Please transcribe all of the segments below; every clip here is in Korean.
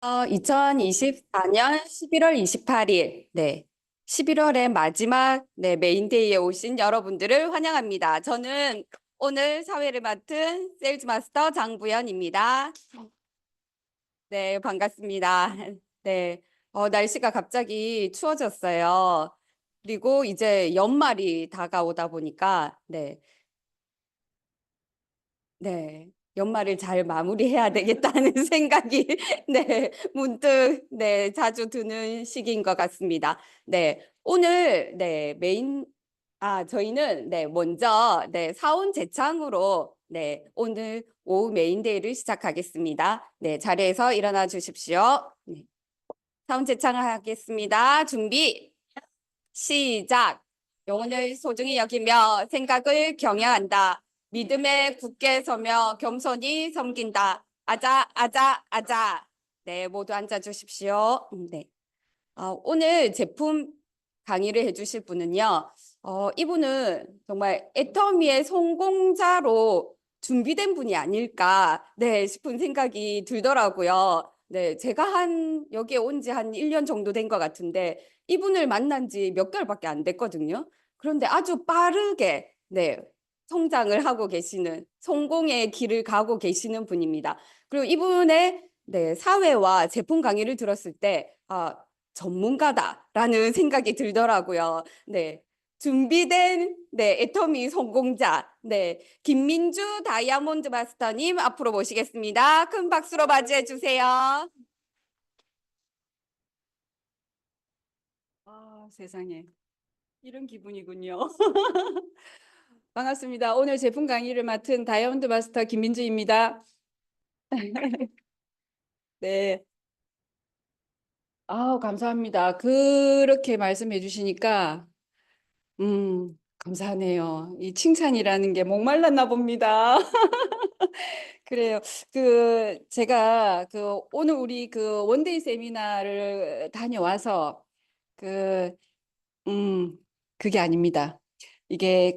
2024년 11월 28일, 네. 11월의 마지막, 네, 메인데이에 오신 여러분들을 환영합니다. 저는 오늘 사회를 맡은 세일즈 마스터 장부연입니다. 네, 반갑습니다. 네, 날씨가 갑자기 추워졌어요. 그리고 이제 연말이 다가오다 보니까, 네, 네. 연말을 잘 마무리해야 되겠다는 생각이 네, 문득 네, 자주 드는 시기인 것 같습니다. 네. 오늘 네, 저희는 네, 먼저 네, 사원 제창으로 네, 오늘 오후 메인데이를 시작하겠습니다. 네, 자리에서 일어나 주십시오. 네. 사원 제창을 하겠습니다. 준비. 시작. 영혼을 소중히 여기며 생각을 경외한다. 믿음에 굳게 서며 겸손히 섬긴다. 아자, 아자, 아자. 네, 모두 앉아 주십시오. 네. 오늘 제품 강의를 해주실 분은요. 이분은 정말 애터미의 성공자로 준비된 분이 아닐까, 네, 싶은 생각이 들더라고요. 네, 제가 여기에 온 지 한 1년 정도 된 것 같은데, 이분을 만난 지 몇 개월밖에 안 됐거든요. 그런데 아주 빠르게, 네, 성장을 하고 계시는, 성공의 길을 가고 계시는 분입니다. 그리고 이분의 네, 사회와 제품 강의를 들었을 때, 전문가다라는 생각이 들더라고요. 네. 준비된 네, 애터미 성공자 네, 김민주 다이아몬드 마스터님 앞으로 모시겠습니다. 큰 박수로 맞이해 주세요. 세상에 이런 기분이군요. 반갑습니다. 오늘 제품 강의를 맡은 다이아몬드 마스터 김민주입니다. 네. 감사합니다. 그렇게 말씀해 주시니까 감사하네요. 이 칭찬이라는 게 목말랐나 봅니다. 그래요. 제가 오늘 우리 원데이 세미나를 다녀와서 그, 음, 그게 아닙니다. 이게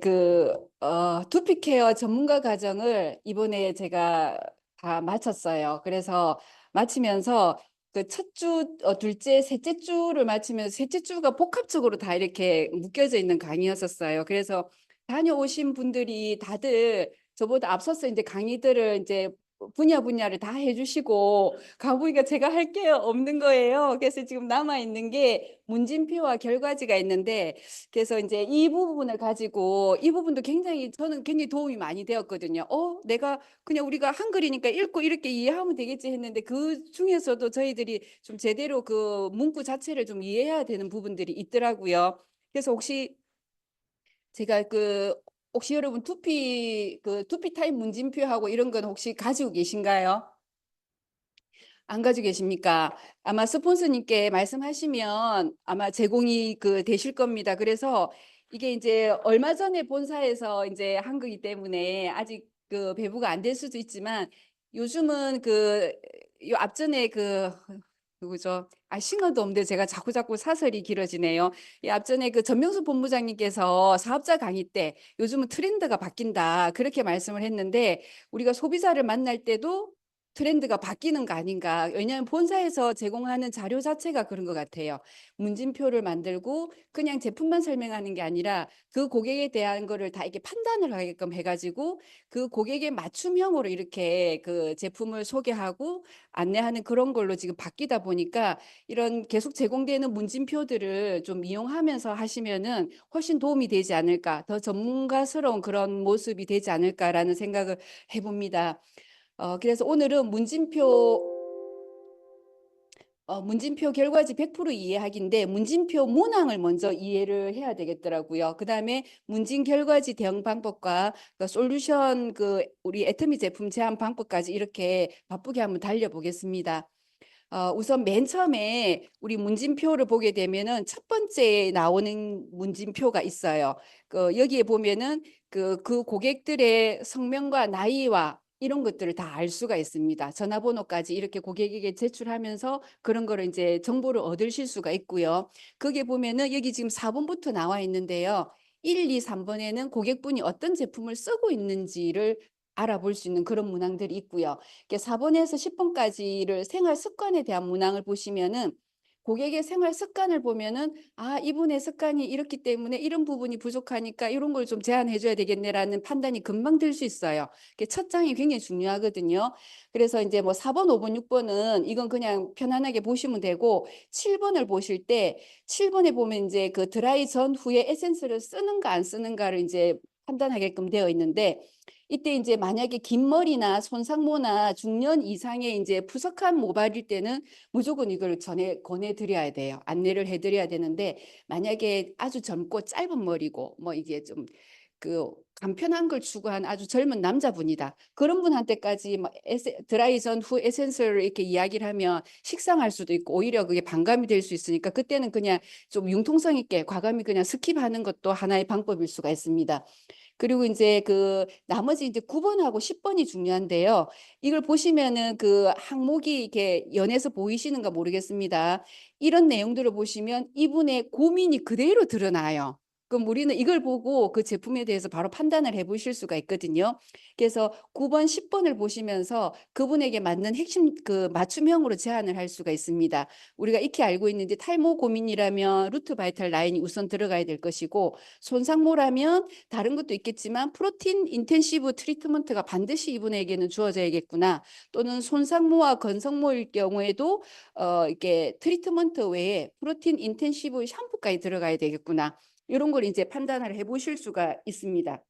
두피 케어 전문가 과정을 이번에 제가 다 마쳤어요. 그래서 마치면서 그 첫 주, 둘째, 셋째 주를 마치면서 셋째 주가 복합적으로 다 이렇게 묶여져 있는 강의였었어요. 그래서 다녀오신 분들이 다들 저보다 앞서서 이제 강의들을 이제 분야를 다 해주시고 가보니까 제가 할 게 없는 거예요. 그래서 지금 남아 있는 게 문진표와 결과지가 있는데 그래서 이제 이 부분을 가지고 이 부분도 저는 굉장히 도움이 많이 되었거든요. 내가 그냥 우리가 한글이니까 읽고 이렇게 이해하면 되겠지 했는데 그 중에서도 저희들이 좀 제대로 그 문구 자체를 좀 이해해야 되는 부분들이 있더라고요. 그래서 제가 혹시 여러분 두피 타입 문진표하고 이런 건 혹시 가지고 계신가요? 안 가지고 계십니까? 아마 스폰서님께 말씀하시면 아마 제공이 되실 겁니다. 그래서 이게 이제 얼마 전에 본사에서 이제 한 거기 때문에 아직 배부가 안 될 수도 있지만 요즘은 요 앞전에 누구죠? 싱어도 없는데 제가 자꾸 사설이 길어지네요. 이 앞전에 전명수 본부장님께서 사업자 강의 때 요즘은 트렌드가 바뀐다. 그렇게 말씀을 했는데 우리가 소비자를 만날 때도 트렌드가 바뀌는 거 아닌가. 왜냐하면 본사에서 제공하는 자료 자체가 그런 것 같아요. 문진표를 만들고 그냥 제품만 설명하는 게 아니라 그 고객에 대한 거를 다 이렇게 판단을 하게끔 해가지고 그 고객의 맞춤형으로 이렇게 그 제품을 소개하고 안내하는 그런 걸로 지금 바뀌다 보니까 이런 계속 제공되는 문진표들을 좀 이용하면서 하시면은 훨씬 도움이 되지 않을까, 더 전문가스러운 그런 모습이 되지 않을까라는 생각을 해봅니다. 그래서 오늘은 문진표 결과지 100% 이해하기인데 문진표 문항을 먼저 이해를 해야 되겠더라고요. 그다음에 문진 결과지 대응 방법과 솔루션 우리 애터미 제품 제한 방법까지 이렇게 바쁘게 한번 달려보겠습니다. 우선 맨 처음에 우리 문진표를 보게 되면은 첫 번째 나오는 문진표가 있어요. 여기에 보면은 그 고객들의 성명과 나이와 이런 것들을 다 알 수가 있습니다. 전화번호까지 이렇게 고객에게 제출하면서 그런 거를 이제 정보를 얻으실 수가 있고요. 거기에 보면은 여기 지금 4번부터 나와 있는데요. 1, 2, 3번에는 고객분이 어떤 제품을 쓰고 있는지를 알아볼 수 있는 그런 문항들이 있고요. 4번에서 10번까지를 생활 습관에 대한 문항을 보시면은 고객의 생활 습관을 보면은 아, 이분의 습관이 이렇기 때문에 이런 부분이 부족하니까 이런 걸 좀 제한해 줘야 되겠네라는 판단이 금방 들 수 있어요. 첫 장이 굉장히 중요하거든요. 그래서 이제 뭐 4번, 5번, 6번은 이건 그냥 편안하게 보시면 되고 7번을 보실 때 7번에 보면 이제 그 드라이 전후에 에센스를 쓰는가 안 쓰는가를 이제 판단하게끔 되어 있는데 이때 이제 만약에 긴 머리나 손상모나 중년 이상의 이제 푸석한 모발일 때는 무조건 이걸 권해드려야 돼요. 안내를 해드려야 되는데 만약에 아주 젊고 짧은 머리고 뭐 이게 좀 그 간편한 걸 추구한 아주 젊은 남자분이다. 그런 분한테까지 뭐 드라이 전후 에센스를 이렇게 이야기를 하면 식상할 수도 있고 오히려 그게 반감이 될 수 있으니까 그때는 그냥 좀 융통성 있게 과감히 그냥 스킵하는 것도 하나의 방법일 수가 있습니다. 그리고 이제 그 나머지 이제 9번하고 10번이 중요한데요. 이걸 보시면은 그 항목이 이렇게 연해서 보이시는가 모르겠습니다. 이런 내용들을 보시면 이분의 고민이 그대로 드러나요. 그럼 우리는 이걸 보고 그 제품에 대해서 바로 판단을 해 보실 수가 있거든요. 그래서 9번, 10번을 보시면서 그분에게 맞는 핵심 그 맞춤형으로 제안을 할 수가 있습니다. 우리가 익히 알고 있는데 탈모 고민이라면 루트 바이탈 라인이 우선 들어가야 될 것이고 손상모라면 다른 것도 있겠지만 프로틴 인텐시브 트리트먼트가 반드시 이분에게는 주어져야겠구나. 또는 손상모와 건성모일 경우에도 이렇게 트리트먼트 외에 프로틴 인텐시브 샴푸까지 들어가야 되겠구나. 이런 걸 이제 판단을 해보실 수가 있습니다.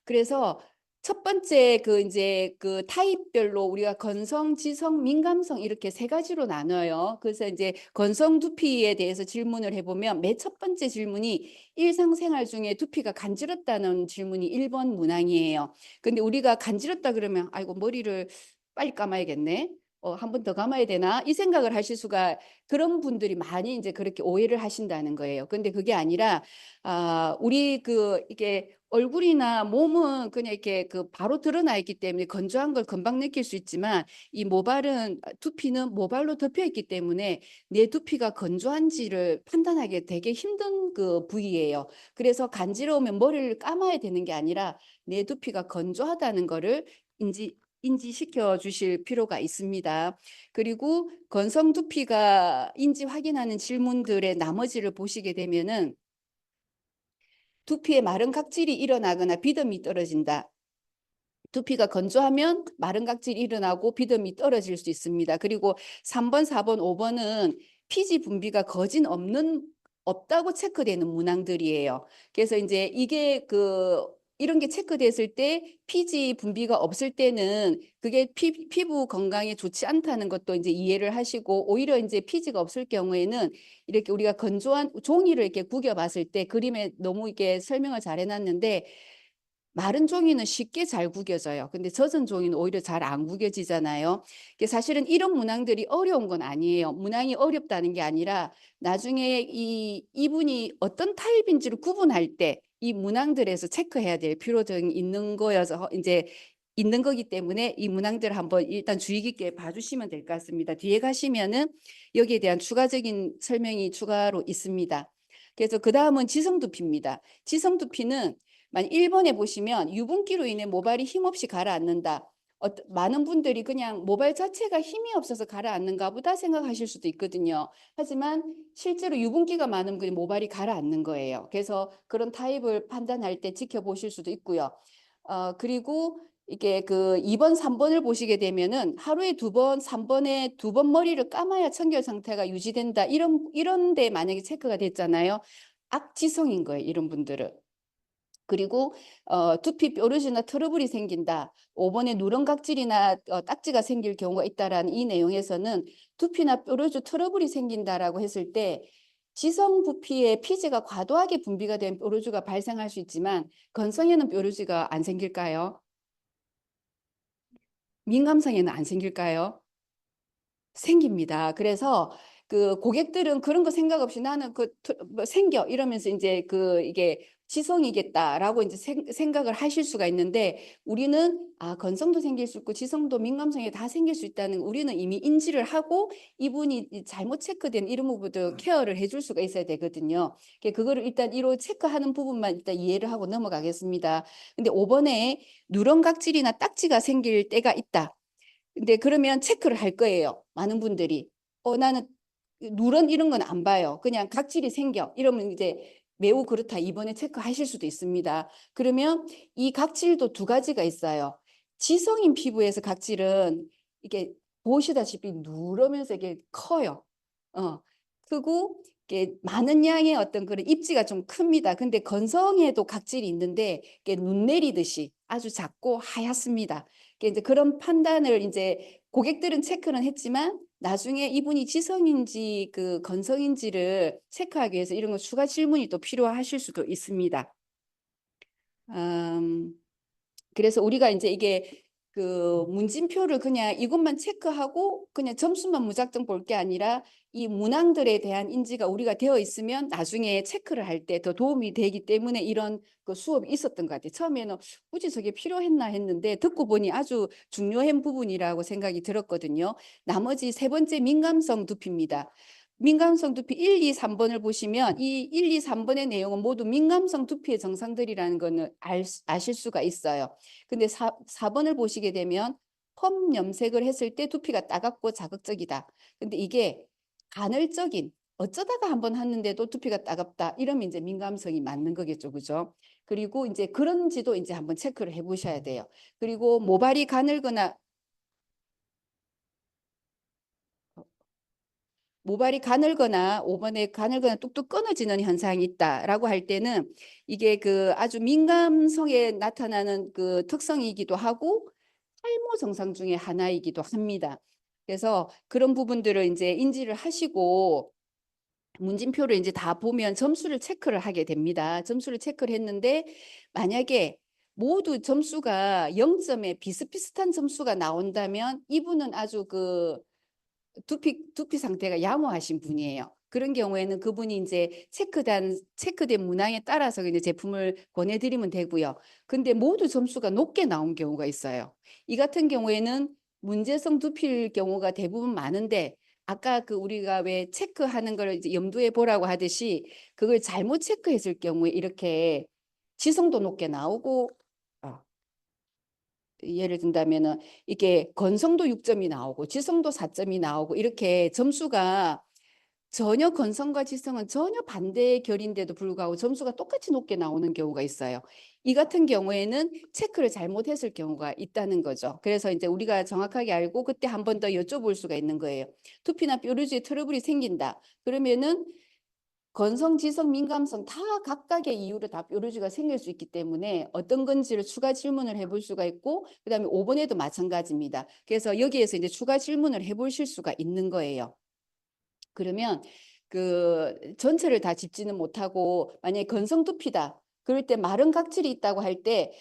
그래서 첫 번째 그 이제 그 타입별로 우리가 건성, 지성, 민감성 이렇게 세 가지로 나눠요. 그래서 이제 건성 두피에 대해서 질문을 해보면 맨 첫 번째 질문이 일상생활 중에 두피가 간지럽다는 질문이 1번 문항이에요. 근데 우리가 간지럽다 그러면 아이고 머리를 빨리 감아야겠네. 한 번 더 감아야 되나? 이 생각을 하실 수가 그런 분들이 많이 이제 그렇게 오해를 하신다는 거예요. 근데 그게 아니라 우리 그 이게 얼굴이나 몸은 그냥 이렇게 그 바로 드러나 있기 때문에 건조한 걸 금방 느낄 수 있지만 이 모발은 두피는 모발로 덮여 있기 때문에 내 두피가 건조한지를 판단하기 되게 힘든 그 부위예요. 그래서 간지러우면 머리를 감아야 되는 게 아니라 내 두피가 건조하다는 거를 인지시켜 주실 필요가 있습니다. 그리고 건성 두피가 인지 확인하는 질문들의 나머지를 보시게 되면은 두피에 마른 각질이 일어나거나 비듬이 떨어진다. 두피가 건조하면 마른 각질이 일어나고 비듬이 떨어질 수 있습니다. 그리고 3번, 4번, 5번은 피지 분비가 거진 없다고 체크되는 문항들이에요. 그래서 이제 이게 이런 게 체크됐을 때 피지 분비가 없을 때는 그게 피부 건강에 좋지 않다는 것도 이제 이해를 하시고 오히려 이제 피지가 없을 경우에는 이렇게 우리가 건조한 종이를 이렇게 구겨 봤을 때 그림에 너무 이렇게 설명을 잘 해놨는데 마른 종이는 쉽게 잘 구겨져요. 근데 젖은 종이는 오히려 잘 안 구겨지잖아요. 사실은 이런 문항들이 어려운 건 아니에요. 문항이 어렵다는 게 아니라 나중에 이분이 어떤 타입인지를 구분할 때 이 문항들에서 체크해야 될 필요성이 있는 거여서 이제 있는 거기 때문에 이 문항들을 한번 일단 주의 깊게 봐주시면 될 것 같습니다. 뒤에 가시면은 여기에 대한 추가적인 설명이 추가로 있습니다. 그래서 그 다음은 지성두피입니다. 지성두피는 1번에 보시면 유분기로 인해 모발이 힘없이 가라앉는다. 많은 분들이 그냥 모발 자체가 힘이 없어서 가라앉는가 보다 생각하실 수도 있거든요. 하지만 실제로 유분기가 많은 분이 모발이 가라앉는 거예요. 그래서 그런 타입을 판단할 때 지켜보실 수도 있고요. 그리고 이게 그 2번, 3번을 보시게 되면은 하루에 2번, 3번에 2번 머리를 감아야 청결 상태가 유지된다. 이런 데 만약에 체크가 됐잖아요. 악지성인 거예요, 이런 분들은. 그리고 두피 뾰루지나 트러블이 생긴다. 5번에 누런 각질이나 딱지가 생길 경우가 있다라는 이 내용에서는 두피나 뾰루지 트러블이 생긴다라고 했을 때 지성 부피에 피지가 과도하게 분비가 된 뾰루지가 발생할 수 있지만 건성에는 뾰루지가 안 생길까요? 민감성에는 안 생길까요? 생깁니다. 그래서 그 고객들은 그런 거 생각 없이 나는 뭐 생겨 이러면서 이제 이게 지성이겠다라고 이제 생각을 하실 수가 있는데, 우리는 건성도 생길 수 있고 지성도 민감성이 다 생길 수 있다는 우리는 이미 인지를 하고, 이분이 잘못 체크된 이런 부분도 케어를 해줄 수가 있어야 되거든요. 그거를 일단 1호 체크하는 부분만 일단 이해를 하고 넘어가겠습니다. 근데 5번에 누런 각질이나 딱지가 생길 때가 있다. 근데 그러면 체크를 할 거예요. 많은 분들이. 나는 누런 이런 건 안 봐요. 그냥 각질이 생겨. 이러면 이제 매우 그렇다. 이번에 체크하실 수도 있습니다. 그러면 이 각질도 두 가지가 있어요. 지성인 피부에서 각질은 이게 보시다시피 누르면서 이게 커요. 크고 이게 많은 양의 어떤 그런 입지가 좀 큽니다. 근데 건성에도 각질이 있는데 이게 눈 내리듯이 아주 작고 하얗습니다. 이제 그런 판단을 이제 고객들은 체크는 했지만 나중에 이분이 지성인지 그 건성인지를 체크하기 위해서 이런 거 추가 질문이 또 필요하실 수도 있습니다. 그래서 우리가 이제 이게 그 문진표를 그냥 이것만 체크하고 그냥 점수만 무작정 볼 게 아니라 이 문항들에 대한 인지가 우리가 되어 있으면 나중에 체크를 할 때 더 도움이 되기 때문에 이런 그 수업이 있었던 것 같아요. 처음에는 굳이 저게 필요했나 했는데 듣고 보니 아주 중요한 부분이라고 생각이 들었거든요. 나머지 세 번째 민감성 두피입니다. 민감성 두피 1, 2, 3번을 보시면 이 1, 2, 3번의 내용은 모두 민감성 두피의 정상들이라는 거는 아실 수가 있어요. 근데 4번을 보시게 되면 펌 염색을 했을 때 두피가 따갑고 자극적이다. 근데 이게 간헐적인, 어쩌다가 한번 했는데도 두피가 따갑다. 이러면 이제 민감성이 맞는 거겠죠. 그죠? 그리고 이제 그런지도 이제 한번 체크를 해 보셔야 돼요. 그리고 모발이 가늘거나 모발이 가늘거나 5번에 가늘거나 뚝뚝 끊어지는 현상이 있다라고 할 때는 이게 그 아주 민감성에 나타나는 그 특성이기도 하고 탈모 증상 중에 하나이기도 합니다. 그래서 그런 부분들을 이제 인지를 하시고 문진표를 이제 다 보면 점수를 체크를 하게 됩니다. 점수를 체크를 했는데 만약에 모두 점수가 0점에 비슷비슷한 점수가 나온다면 이분은 아주 그 두피 상태가 양호하신 분이에요. 그런 경우에는 그분이 이제 체크된 문항에 따라서 이제 제품을 권해드리면 되고요. 근데 모두 점수가 높게 나온 경우가 있어요. 이 같은 경우에는 문제성 두피일 경우가 대부분 많은데, 아까 그 우리가 왜 체크하는 걸 이제 염두에 보라고 하듯이 그걸 잘못 체크했을 경우에 이렇게 지성도 높게 나오고, 예를 든다면은 이게 건성도 6점이 나오고 지성도 4점이 나오고 이렇게 점수가 전혀 건성과 지성은 전혀 반대의 결인데도 불구하고 점수가 똑같이 높게 나오는 경우가 있어요. 이 같은 경우에는 체크를 잘못했을 경우가 있다는 거죠. 그래서 이제 우리가 정확하게 알고 그때 한 번 더 여쭤볼 수가 있는 거예요. 두피나 뾰루지에 트러블이 생긴다. 그러면은 건성, 지성, 민감성 다 각각의 이유로 다 뾰루지가 생길 수 있기 때문에 어떤 건지를 추가 질문을 해볼 수가 있고, 그다음에 5번에도 마찬가지입니다. 그래서 여기에서 이제 추가 질문을 해보실 수가 있는 거예요. 그러면 그 전체를 다 짚지는 못하고 만약에 건성 두피다. 그럴 때 마른 각질이 있다고 할 때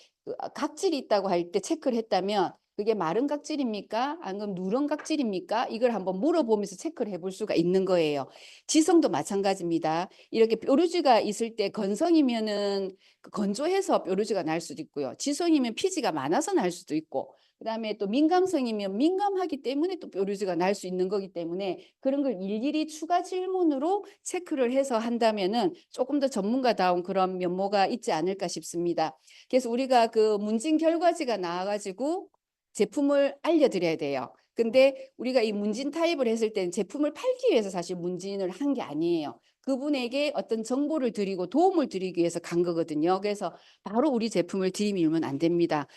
각질이 있다고 할 때 체크를 했다면 그게 마른 각질입니까? 아니면 누런 각질입니까? 이걸 한번 물어보면서 체크를 해볼 수가 있는 거예요. 지성도 마찬가지입니다. 이렇게 뾰루지가 있을 때 건성이면은 건조해서 뾰루지가 날 수도 있고요. 지성이면 피지가 많아서 날 수도 있고, 그다음에 또 민감성이면 민감하기 때문에 또 뾰루지가 날 수 있는 거기 때문에 그런 걸 일일이 추가 질문으로 체크를 해서 한다면은 조금 더 전문가다운 그런 면모가 있지 않을까 싶습니다. 그래서 우리가 그 문진 결과지가 나와가지고 제품을 알려드려야 돼요. 근데 우리가 이 문진 타입을 했을 때는 제품을 팔기 위해서 사실 문진을 한 게 아니에요. 그분에게 어떤 정보를 드리고 도움을 드리기 위해서 간 거거든요. 그래서 바로 우리 제품을 들이밀면 안 됩니다.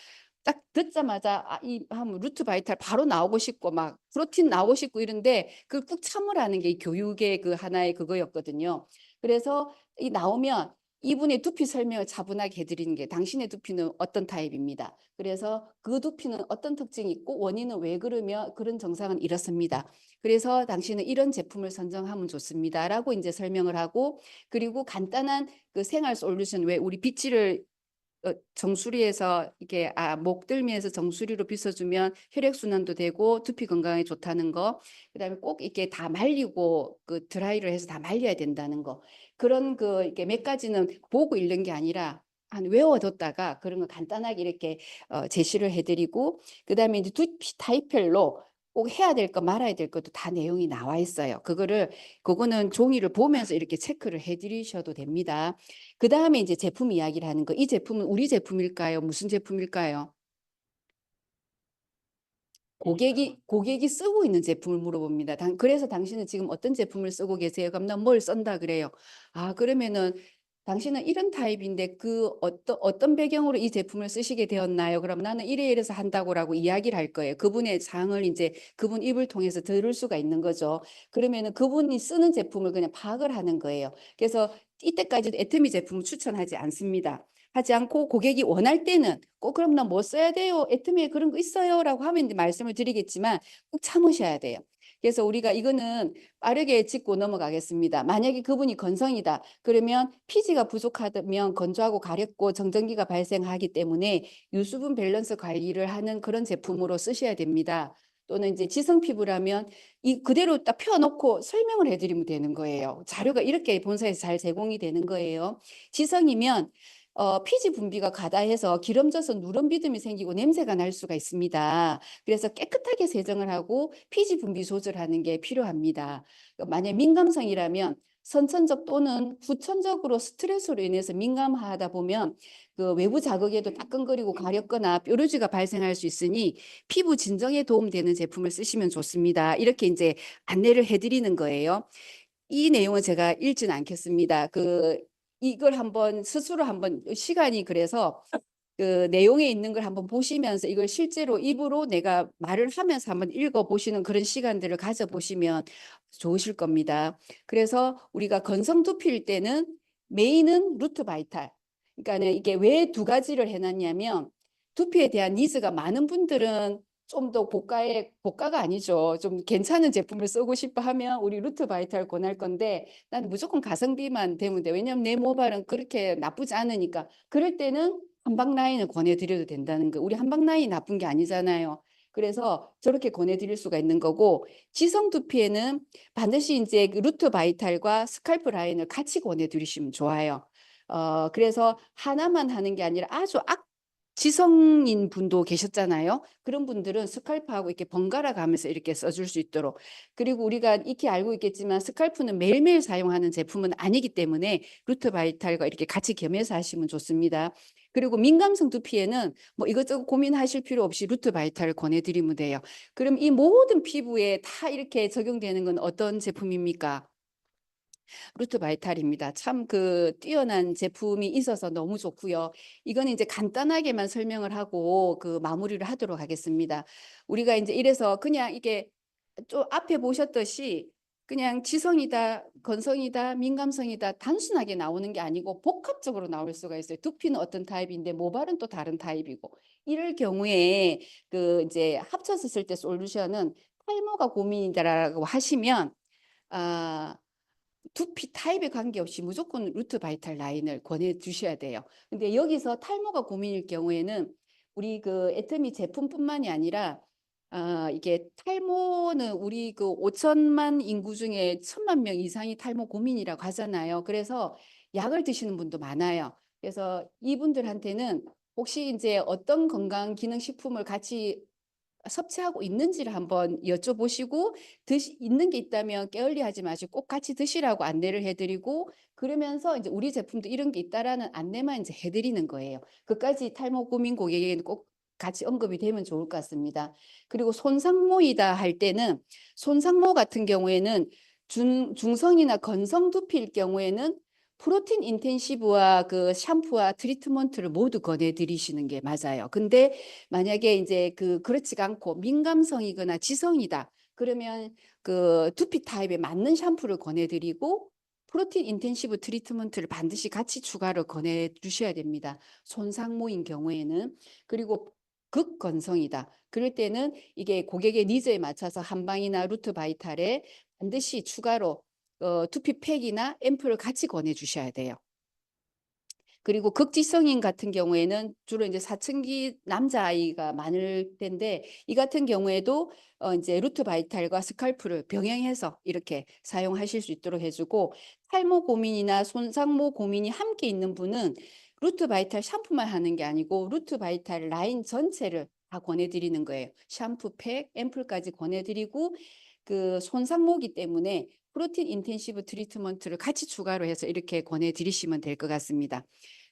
딱 듣자마자 이 루트 바이탈 바로 나오고 싶고 막 프로틴 나오고 싶고 이런데 그걸 꾹 참으라는 게 이 교육의 그 하나의 그거였거든요. 그래서 이 나오면 이분의 두피 설명을 차분하게 해드리는 게 당신의 두피는 어떤 타입입니다. 그래서 그 두피는 어떤 특징이 있고 원인은 왜 그러며 그런 증상은 이렇습니다. 그래서 당신은 이런 제품을 선정하면 좋습니다라고 이제 설명을 하고, 그리고 간단한 그 생활 솔루션 왜 우리 빗질을 정수리에서 이게 목덜미에서 정수리로 빗어주면 혈액순환도 되고 두피 건강에 좋다는 거. 그다음에 꼭 이렇게 다 말리고 그 드라이를 해서 다 말려야 된다는 거. 그런 이게 몇 가지는 보고 읽는 게 아니라 한 외워뒀다가 그런 거 간단하게 이렇게 제시를 해드리고, 그다음에 이제 두피 타입별로 꼭 해야 될 거 말아야 될 것도 다 내용이 나와 있어요. 그거는 종이를 보면서 이렇게 체크를 해드리셔도 됩니다. 그 다음에 이제 제품 이야기를 하는 거. 이 제품은 우리 제품일까요? 무슨 제품일까요? 고객이 쓰고 있는 제품을 물어봅니다. 그래서 당신은 지금 어떤 제품을 쓰고 계세요? 그럼 난 뭘 쓴다 그래요. 그러면은 당신은 이런 타입인데 어떤 배경으로 이 제품을 쓰시게 되었나요? 그럼 나는 이래 이래서 한다고라고 이야기를 할 거예요. 그분의 상을 이제 그분 입을 통해서 들을 수가 있는 거죠. 그러면은 그분이 쓰는 제품을 그냥 파악을 하는 거예요. 그래서 이때까지도 애터미 제품을 추천하지 않습니다. 하지 않고 고객이 원할 때는 꼭 그럼 나 뭐 써야 돼요? 애터미에 그런 거 있어요? 라고 하면 이제 말씀을 드리겠지만 꼭 참으셔야 돼요. 그래서 우리가 이거는 빠르게 짚고 넘어가겠습니다. 만약에 그분이 건성이다. 그러면 피지가 부족하면 건조하고 가렵고 정전기가 발생하기 때문에 유수분 밸런스 관리를 하는 그런 제품으로 쓰셔야 됩니다. 또는 이제 지성 피부라면 이 그대로 딱 펴놓고 설명을 해드리면 되는 거예요. 자료가 이렇게 본사에서 잘 제공이 되는 거예요. 지성이면 피지 분비가 과다해서 기름져서 누런 비듬이 생기고 냄새가 날 수가 있습니다. 그래서 깨끗하게 세정을 하고 피지 분비 조절하는 게 필요합니다. 만약 민감성이라면 선천적 또는 후천적으로 스트레스로 인해서 민감하다 보면 그 외부 자극에도 따끔거리고 가렵거나 뾰루지가 발생할 수 있으니 피부 진정에 도움되는 제품을 쓰시면 좋습니다. 이렇게 이제 안내를 해드리는 거예요. 이 내용은 제가 읽지는 않겠습니다. 이걸 한번 스스로 한번 시간이 그래서 그 내용에 있는 걸 한번 보시면서 이걸 실제로 입으로 내가 말을 하면서 한번 읽어보시는 그런 시간들을 가져보시면 좋으실 겁니다. 그래서 우리가 건성 두피일 때는 메인은 루트 바이탈. 그러니까 이게 왜 두 가지를 해놨냐면 두피에 대한 니즈가 많은 분들은 좀 더 고가가 아니죠. 좀 괜찮은 제품을 쓰고 싶어 하면 우리 루트 바이탈 권할 건데 난 무조건 가성비만 되면 돼. 왜냐면 내 모발은 그렇게 나쁘지 않으니까. 그럴 때는 한방 라인을 권해드려도 된다는 거. 우리 한방 라인이 나쁜 게 아니잖아요. 그래서 저렇게 권해드릴 수가 있는 거고, 지성 두피에는 반드시 이제 그 루트 바이탈과 스칼프 라인을 같이 권해드리시면 좋아요. 그래서 하나만 하는 게 아니라 아주 지성인 분도 계셨잖아요. 그런 분들은 스칼프하고 이렇게 번갈아 가면서 이렇게 써줄 수 있도록. 그리고 우리가 익히 알고 있겠지만 스칼프는 매일매일 사용하는 제품은 아니기 때문에 루트 바이탈과 이렇게 같이 겸해서 하시면 좋습니다. 그리고 민감성 두피에는 뭐 이것저것 고민하실 필요 없이 루트 바이탈을 권해드리면 돼요. 그럼 이 모든 피부에 다 이렇게 적용되는 건 어떤 제품입니까? 루트 바이탈입니다. 참 뛰어난 제품이 있어서 너무 좋고요. 이거는 이제 간단하게만 설명을 하고 마무리를 하도록 하겠습니다. 우리가 이제 이래서 그냥 이게 좀 앞에 보셨듯이 그냥 지성이다, 건성이다, 민감성이다 단순하게 나오는 게 아니고 복합적으로 나올 수가 있어요. 두피는 어떤 타입인데 모발은 또 다른 타입이고, 이럴 경우에 이제 합쳐서 쓸 때 솔루션은 탈모가 고민이다라고 하시면 아 두피 타입에 관계없이 무조건 루트 바이탈 라인을 권해 주셔야 돼요. 근데 여기서 탈모가 고민일 경우에는 우리 애터미 제품뿐만이 아니라 이게 탈모는 우리 5천만 인구 중에 1,000만 명 이상이 탈모 고민이라고 하잖아요. 그래서 약을 드시는 분도 많아요. 그래서 이분들한테는 혹시 이제 어떤 건강 기능 식품을 같이 섭취하고 있는지를 한번 여쭤보시고 있는 게 있다면 게을리하지 마시고 꼭 같이 드시라고 안내를 해드리고, 그러면서 이제 우리 제품도 이런 게 있다라는 안내만 이제 해드리는 거예요. 그까지 탈모 고민 고객에게는 꼭 같이 언급이 되면 좋을 것 같습니다. 그리고 손상모이다 할 때는 손상모 같은 경우에는 중성이나 건성 두피일 경우에는 프로틴 인텐시브와 샴푸와 트리트먼트를 모두 권해드리시는 게 맞아요. 근데 만약에 이제 그렇지가 않고 민감성이거나 지성이다. 그러면 두피 타입에 맞는 샴푸를 권해드리고 프로틴 인텐시브 트리트먼트를 반드시 같이 추가로 권해주셔야 됩니다. 손상모인 경우에는. 그리고 극건성이다. 그럴 때는 이게 고객의 니즈에 맞춰서 한방이나 루트 바이탈에 반드시 추가로 두피팩이나 앰플을 같이 권해주셔야 돼요. 그리고 극지성인 같은 경우에는 주로 이제 사춘기 남자아이가 많을 텐데 이 같은 경우에도 이제 루트 바이탈과 스칼프를 병행해서 이렇게 사용하실 수 있도록 해주고 탈모 고민이나 손상모 고민이 함께 있는 분은 루트 바이탈 샴푸만 하는 게 아니고 루트 바이탈 라인 전체를 다 권해드리는 거예요. 샴푸팩, 앰플까지 권해드리고 그 손상모기 때문에 프로틴 인텐시브 트리트먼트를 같이 추가로 해서 이렇게 권해드리시면 될 것 같습니다.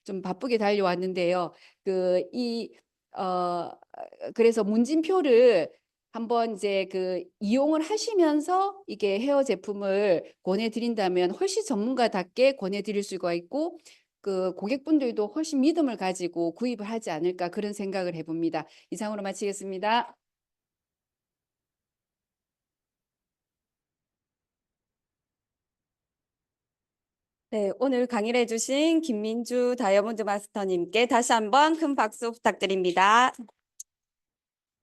좀 바쁘게 달려왔는데요. 그, 이, 어, 그래서 문진표를 한번 이제 그 이용을 하시면서 이게 헤어 제품을 권해드린다면 훨씬 전문가답게 권해드릴 수가 있고 그 고객분들도 훨씬 믿음을 가지고 구입을 하지 않을까 그런 생각을 해봅니다. 이상으로 마치겠습니다. 네, 오늘 강의를 해주신 김민주 다이아몬드 마스터님께 다시 한번 큰 박수 부탁드립니다.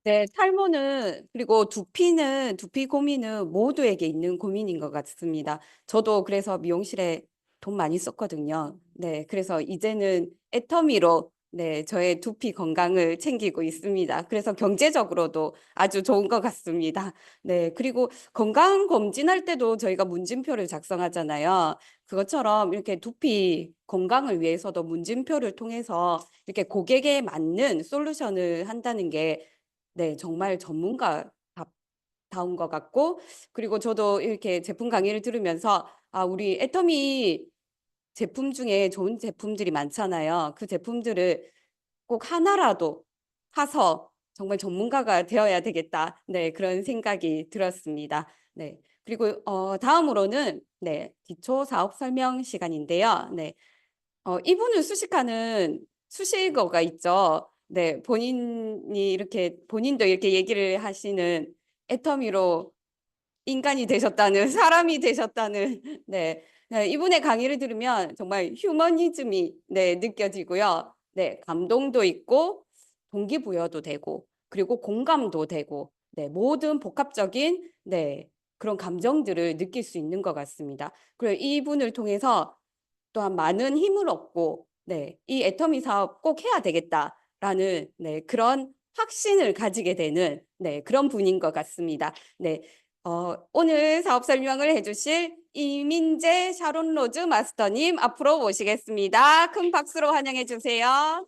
네, 탈모는 그리고 두피 고민은 모두에게 있는 고민인 것 같습니다. 저도 그래서 미용실에 돈 많이 썼거든요. 네, 그래서 이제는 애터미로 네, 저의 두피 건강을 챙기고 있습니다. 그래서 경제적으로도 아주 좋은 것 같습니다. 네, 그리고 건강 검진할 때도 저희가 문진표를 작성하잖아요. 그것처럼 이렇게 두피 건강을 위해서도 문진표를 통해서 이렇게 고객에 맞는 솔루션을 한다는 게 네, 정말 다운 것 같고, 그리고 저도 이렇게 제품 강의를 들으면서, 아, 우리 애터미 제품 중에 좋은 제품들이 많잖아요. 그 제품들을 꼭 하나라도 사서 정말 전문가가 되어야 되겠다. 네, 그런 생각이 들었습니다. 네. 그리고 다음으로는 네, 기초 사업 설명 시간인데요. 네. 이분을 수식하는 수식어가 있죠. 네, 본인이 이렇게 본인도 이렇게 얘기를 하시는 애터미로 인간이 되셨다는 사람이 되셨다는 네, 네, 이분의 강의를 들으면 정말 휴머니즘이 네, 느껴지고요. 네, 감동도 있고 동기부여도 되고 그리고 공감도 되고 네, 모든 복합적인 네, 그런 감정들을 느낄 수 있는 것 같습니다. 그리고 이분을 통해서 또한 많은 힘을 얻고 네, 이 애터미 사업 꼭 해야 되겠다라는 네, 그런 확신을 가지게 되는 네, 그런 분인 것 같습니다. 네, 오늘 사업 설명을 해주실 이민재 샤론 로즈 마스터님 앞으로 모시겠습니다. 큰 박수로 환영해 주세요.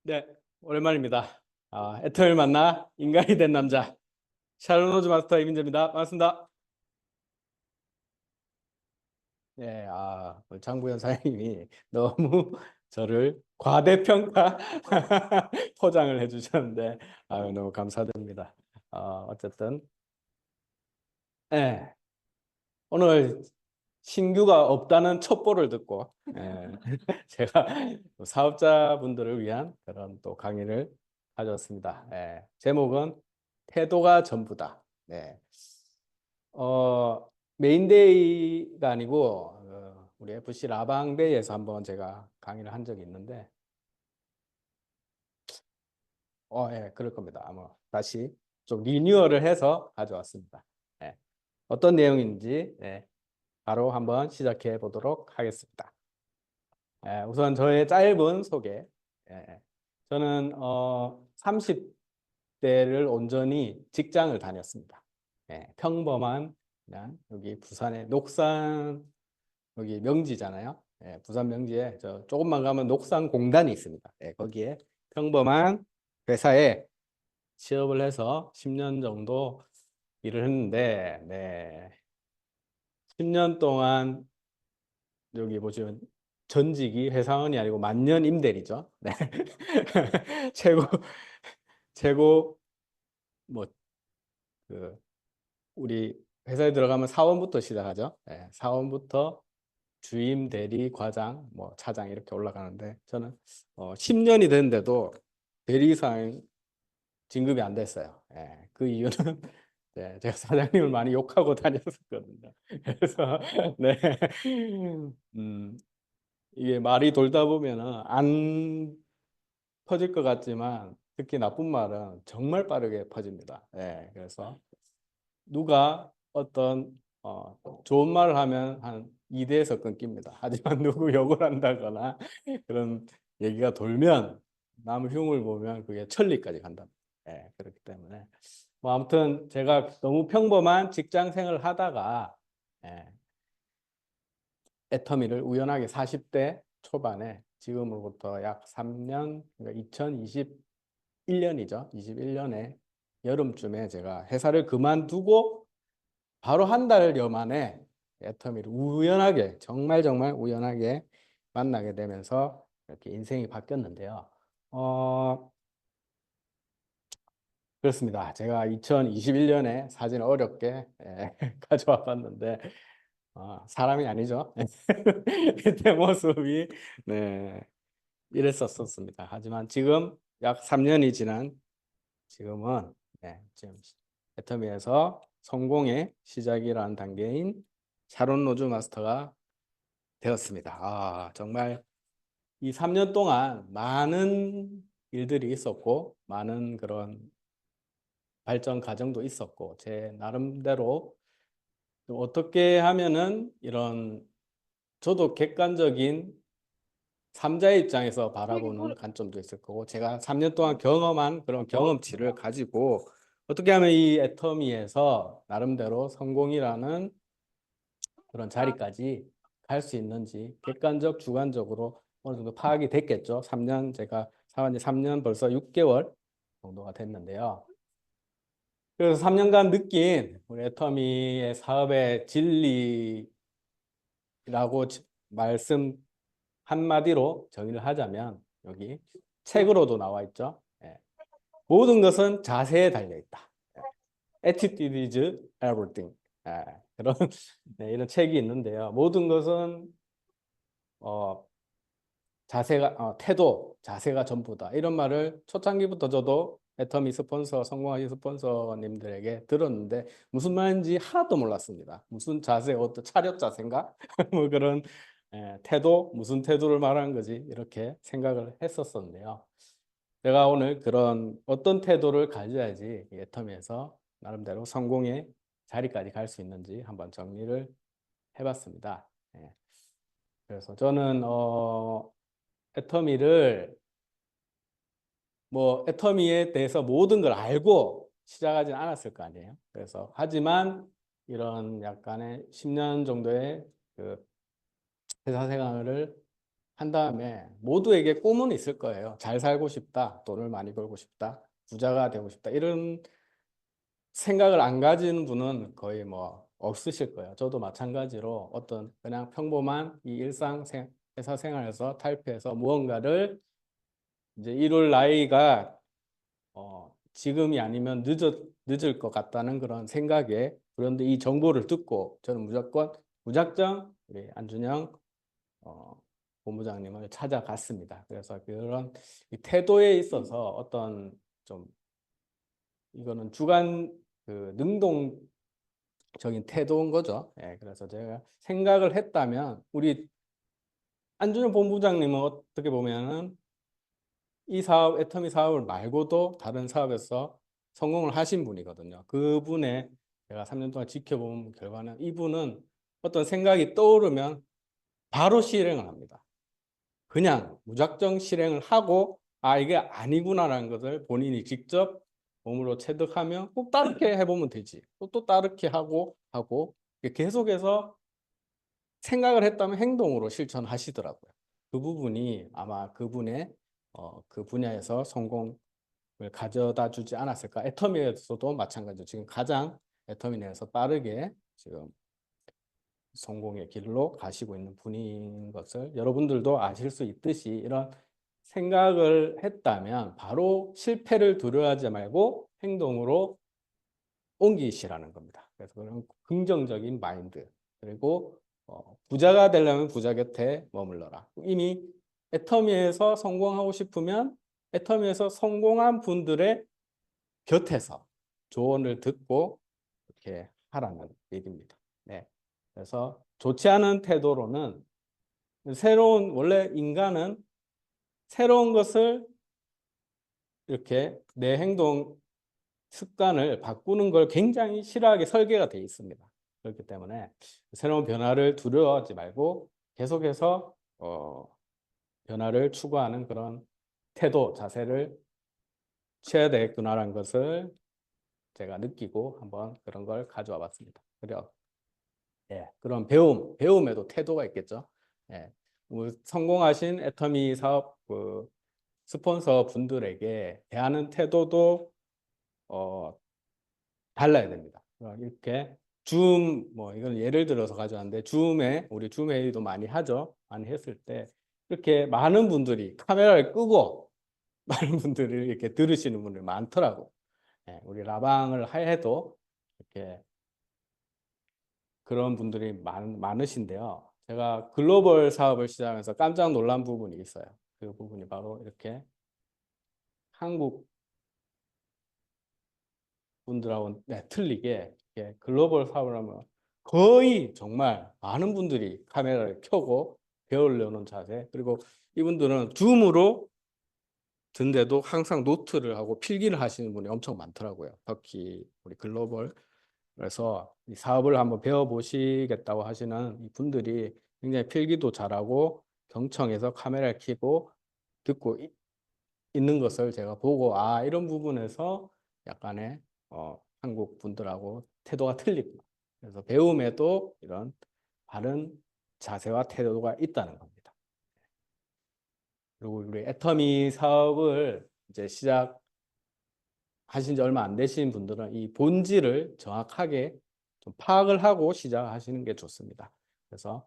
네, 오랜만입니다. 애터미를 만나 인간이 된 남자 샬론 로즈 마스터 이민재입니다. 반갑습니다. 네, 장부현 사장님이 너무 저를 과대평가 포장을 해주셨는데 너무 감사드립니다. 어쨌든 네, 오늘 신규가 없다는 첩보를 듣고 제가 사업자분들을 위한 그런 또 강의를 가져왔습니다. 제목은 태도가 전부다. 네. 메인데이가 아니고 우리 FC 라방베이에서 한번 제가 강의를 한 적이 있는데 그럴 겁니다. 아마 다시 좀 리뉴얼을 해서 가져왔습니다. 어떤 내용인지 바로 한번 시작해 보도록 하겠습니다. 우선 저의 짧은 소개. 저는 30대를 온전히 직장을 다녔습니다. 평범한 그냥 여기 부산의 녹산 여기 명지잖아요. 부산 명지에 저 조금만 가면 녹산공단이 있습니다. 거기에 평범한 회사에 취업을 해서 10년 정도 일을 했는데 10년 동안 여기 보시면 전직이 회사원이 아니고 만년 임대리죠. 네. 최고 최고 뭐 그 우리 회사에 들어가면 사원부터 시작하죠. 사원부터 주임, 대리, 과장, 뭐 차장 이렇게 올라가는데 저는 10년이 됐는데도 대리상 진급이 안 됐어요. 그 이유는 네, 제가 사장님을 많이 욕하고 다녔었거든요. 그래서 네, 음, 이게 말이 돌다 보면은 안 퍼질 것 같지만 특히 나쁜 말은 정말 빠르게 퍼집니다. 그래서 누가 어떤 좋은 말을 하면 한 2대에서 끊깁니다. 하지만 누구 욕을 한다거나 그런 얘기가 돌면 남 흉을 보면 그게 천리까지 간다. 예, 그렇기 때문에 뭐 아무튼 제가 너무 평범한 직장 생활을 하다가 예, 애터미를 우연하게 40대 초반에 지금으로부터 약 3년, 그러니까 2021년이죠. 21년에 여름쯤에 제가 회사를 그만두고 바로 한 달여 만에 애터미를 우연하게, 정말 정말 우연하게 만나게 되면서 이렇게 인생이 바뀌었는데요. 어, 그렇습니다. 제가 2021년에 사진을 어렵게 가져와 봤는데 사람이 아니죠. 그때 모습이 네, 이랬었습니다. 하지만 지금 약 3년이 지난 지금은 지금 애터미에서 성공의 시작이라는 단계인 샤론 로즈 마스터가 되었습니다. 정말 이 3년 동안 많은 일들이 있었고 많은 그런 발전 과정도 있었고 제 나름대로 또 어떻게 하면은 이런 저도 객관적인 삼자의 입장에서 바라보는 관점도 있을 거고 제가 3년 동안 경험한 그런 경험치를 가지고 어떻게 하면 이 애터미에서 나름대로 성공이라는 그런 자리까지 갈 수 있는지 객관적, 주관적으로 어느 정도 파악이 됐겠죠. 3년 제가 사원 지 3년 벌써 6개월 정도가 됐는데요. 그래서 3년간 느낀 우리 애터미의 사업의 진리라고 말씀 한마디로 정의를 하자면 여기 책으로도 나와 있죠. 모든 것은 자세에 달려 있다. Attitude is everything. 그런 이런 책이 있는데요. 모든 것은 어, 태도, 자세가 전부다. 이런 말을 초창기부터 저도 애터미 스폰서, 성공하신 스폰서님들에게 들었는데 무슨 말인지 하나도 몰랐습니다. 무슨 자세, 어떤 차렷 자세인가? 뭐 그런 태도, 무슨 태도를 말하는 거지? 이렇게 생각을 했었었는데요. 제가 오늘 그런 어떤 태도를 가져야지 이 애터미에서 나름대로 성공의 자리까지 갈 수 있는지 한번 정리를 해봤습니다. 그래서 저는 애터미를 뭐 애터미에 대해서 모든 걸 알고 시작하진 않았을 거 아니에요. 그래서 하지만 이런 약간의 10년 정도의 그 회사 생활을 한 다음에 모두에게 꿈은 있을 거예요. 잘 살고 싶다, 돈을 많이 벌고 싶다, 부자가 되고 싶다 이런 생각을 안 가지는 분은 거의 뭐 없으실 거예요. 저도 마찬가지로 어떤 그냥 평범한 이 회사 생활에서 탈피해서 무언가를 이제 이룰 나이가 지금이 아니면 늦을 것 같다는 그런 생각에 그런데 이 정보를 듣고 저는 무작정 우리 안준영 본부장님을 찾아갔습니다. 그래서 그런 이 태도에 있어서 어떤 좀 이거는 주관 그 능동적인 태도인 거죠. 그래서 제가 생각을 했다면 우리 안준영 본부장님은 어떻게 보면은 이 사업, 애터미 사업을 말고도 다른 사업에서 성공을 하신 분이거든요. 그분의 제가 3년 동안 지켜본 결과는 이분은 어떤 생각이 떠오르면 바로 실행을 합니다. 그냥 무작정 실행을 하고 이게 아니구나라는 것을 본인이 직접 몸으로 체득하면 꼭 다르게 해보면 되지. 또 다르게 하고 계속해서 생각을 했다면 행동으로 실천하시더라고요. 그 부분이 아마 그분의 그 분야에서 성공을 가져다 주지 않았을까. 애터미에서도 마찬가지죠. 지금 가장 애터미 내에서 빠르게 지금 성공의 길로 가시고 있는 분인 것을 여러분들도 아실 수 있듯이 이런 생각을 했다면 바로 실패를 두려워하지 말고 행동으로 옮기시라는 겁니다. 그래서 그런 긍정적인 마인드 그리고 부자가 되려면 부자 곁에 머물러라. 이미 애터미에서 성공하고 싶으면 애터미에서 성공한 분들의 곁에서 조언을 듣고 이렇게 하라는 얘기입니다. 네. 그래서 좋지 않은 태도로는 원래 인간은 새로운 것을 이렇게 내 행동 습관을 바꾸는 걸 굉장히 싫어하게 설계가 되어 있습니다. 그렇기 때문에 새로운 변화를 두려워하지 말고 계속해서 변화를 추구하는 그런 태도, 자세를 취해야 되겠구나라는 것을 제가 느끼고 한번 그런 걸 가져와 봤습니다. 그래요. 예, 그런 배움에도 태도가 있겠죠. 예, 성공하신 애터미 사업 스폰서 분들에게 대하는 태도도 달라야 됩니다. 이렇게 뭐 이건 예를 들어서 가져왔는데 우리 줌 회의도 많이 하죠. 많이 했을 때 이렇게 많은 분들이 카메라를 끄고 많은 분들이 이렇게 들으시는 분들이 많더라고. 예, 우리 라방을 해도 이렇게 그런 분들이 많으신데요. 제가 글로벌 사업을 시작하면서 깜짝 놀란 부분이 있어요. 그 부분이 바로 이렇게 한국 분들하고 틀리게 이렇게 글로벌 사업을 하면 거의 정말 많은 분들이 카메라를 켜고 배우려는 자세, 그리고 이분들은 줌으로 든데도 항상 노트를 하고 필기를 하시는 분이 엄청 많더라고요. 특히 우리 글로벌 그래서 이 사업을 한번 배워보시겠다고 하시는 이 분들이 굉장히 필기도 잘하고 경청해서 카메라를 켜고 듣고 있는 것을 제가 보고 이런 부분에서 약간의 한국 분들하고 태도가 틀리구나. 그래서 배움에도 이런 바른 자세와 태도가 있다는 겁니다. 그리고 우리 애터미 사업을 이제 시작하신 지 얼마 안 되신 분들은 이 본질을 정확하게 좀 파악을 하고 시작하시는 게 좋습니다. 그래서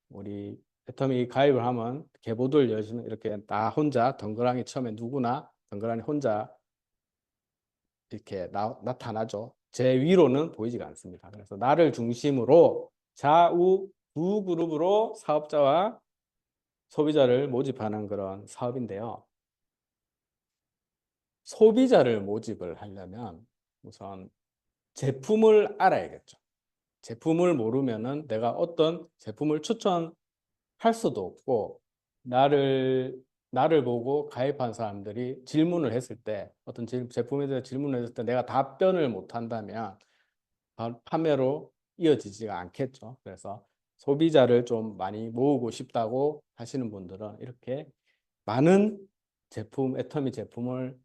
우리 애터미 가입을 하면 개보들 여시는 이렇게 나 혼자 덩그러니 처음에 누구나 덩그러니 혼자 이렇게 나타나죠. 제 위로는 보이지가 않습니다. 그래서 나를 중심으로 좌우 두 그룹으로 사업자와 소비자를 모집하는 그런 사업인데요. 소비자를 모집을 하려면 우선 제품을 알아야겠죠. 제품을 모르면은 내가 어떤 제품을 추천할 수도 없고, 나를 보고 가입한 사람들이 질문을 했을 때, 어떤 제품에 대해서 질문을 했을 때 내가 답변을 못 한다면 판매로 이어지지가 않겠죠. 그래서 소비자를 좀 많이 모으고 싶다고 하시는 분들은 이렇게 많은 애터미 제품을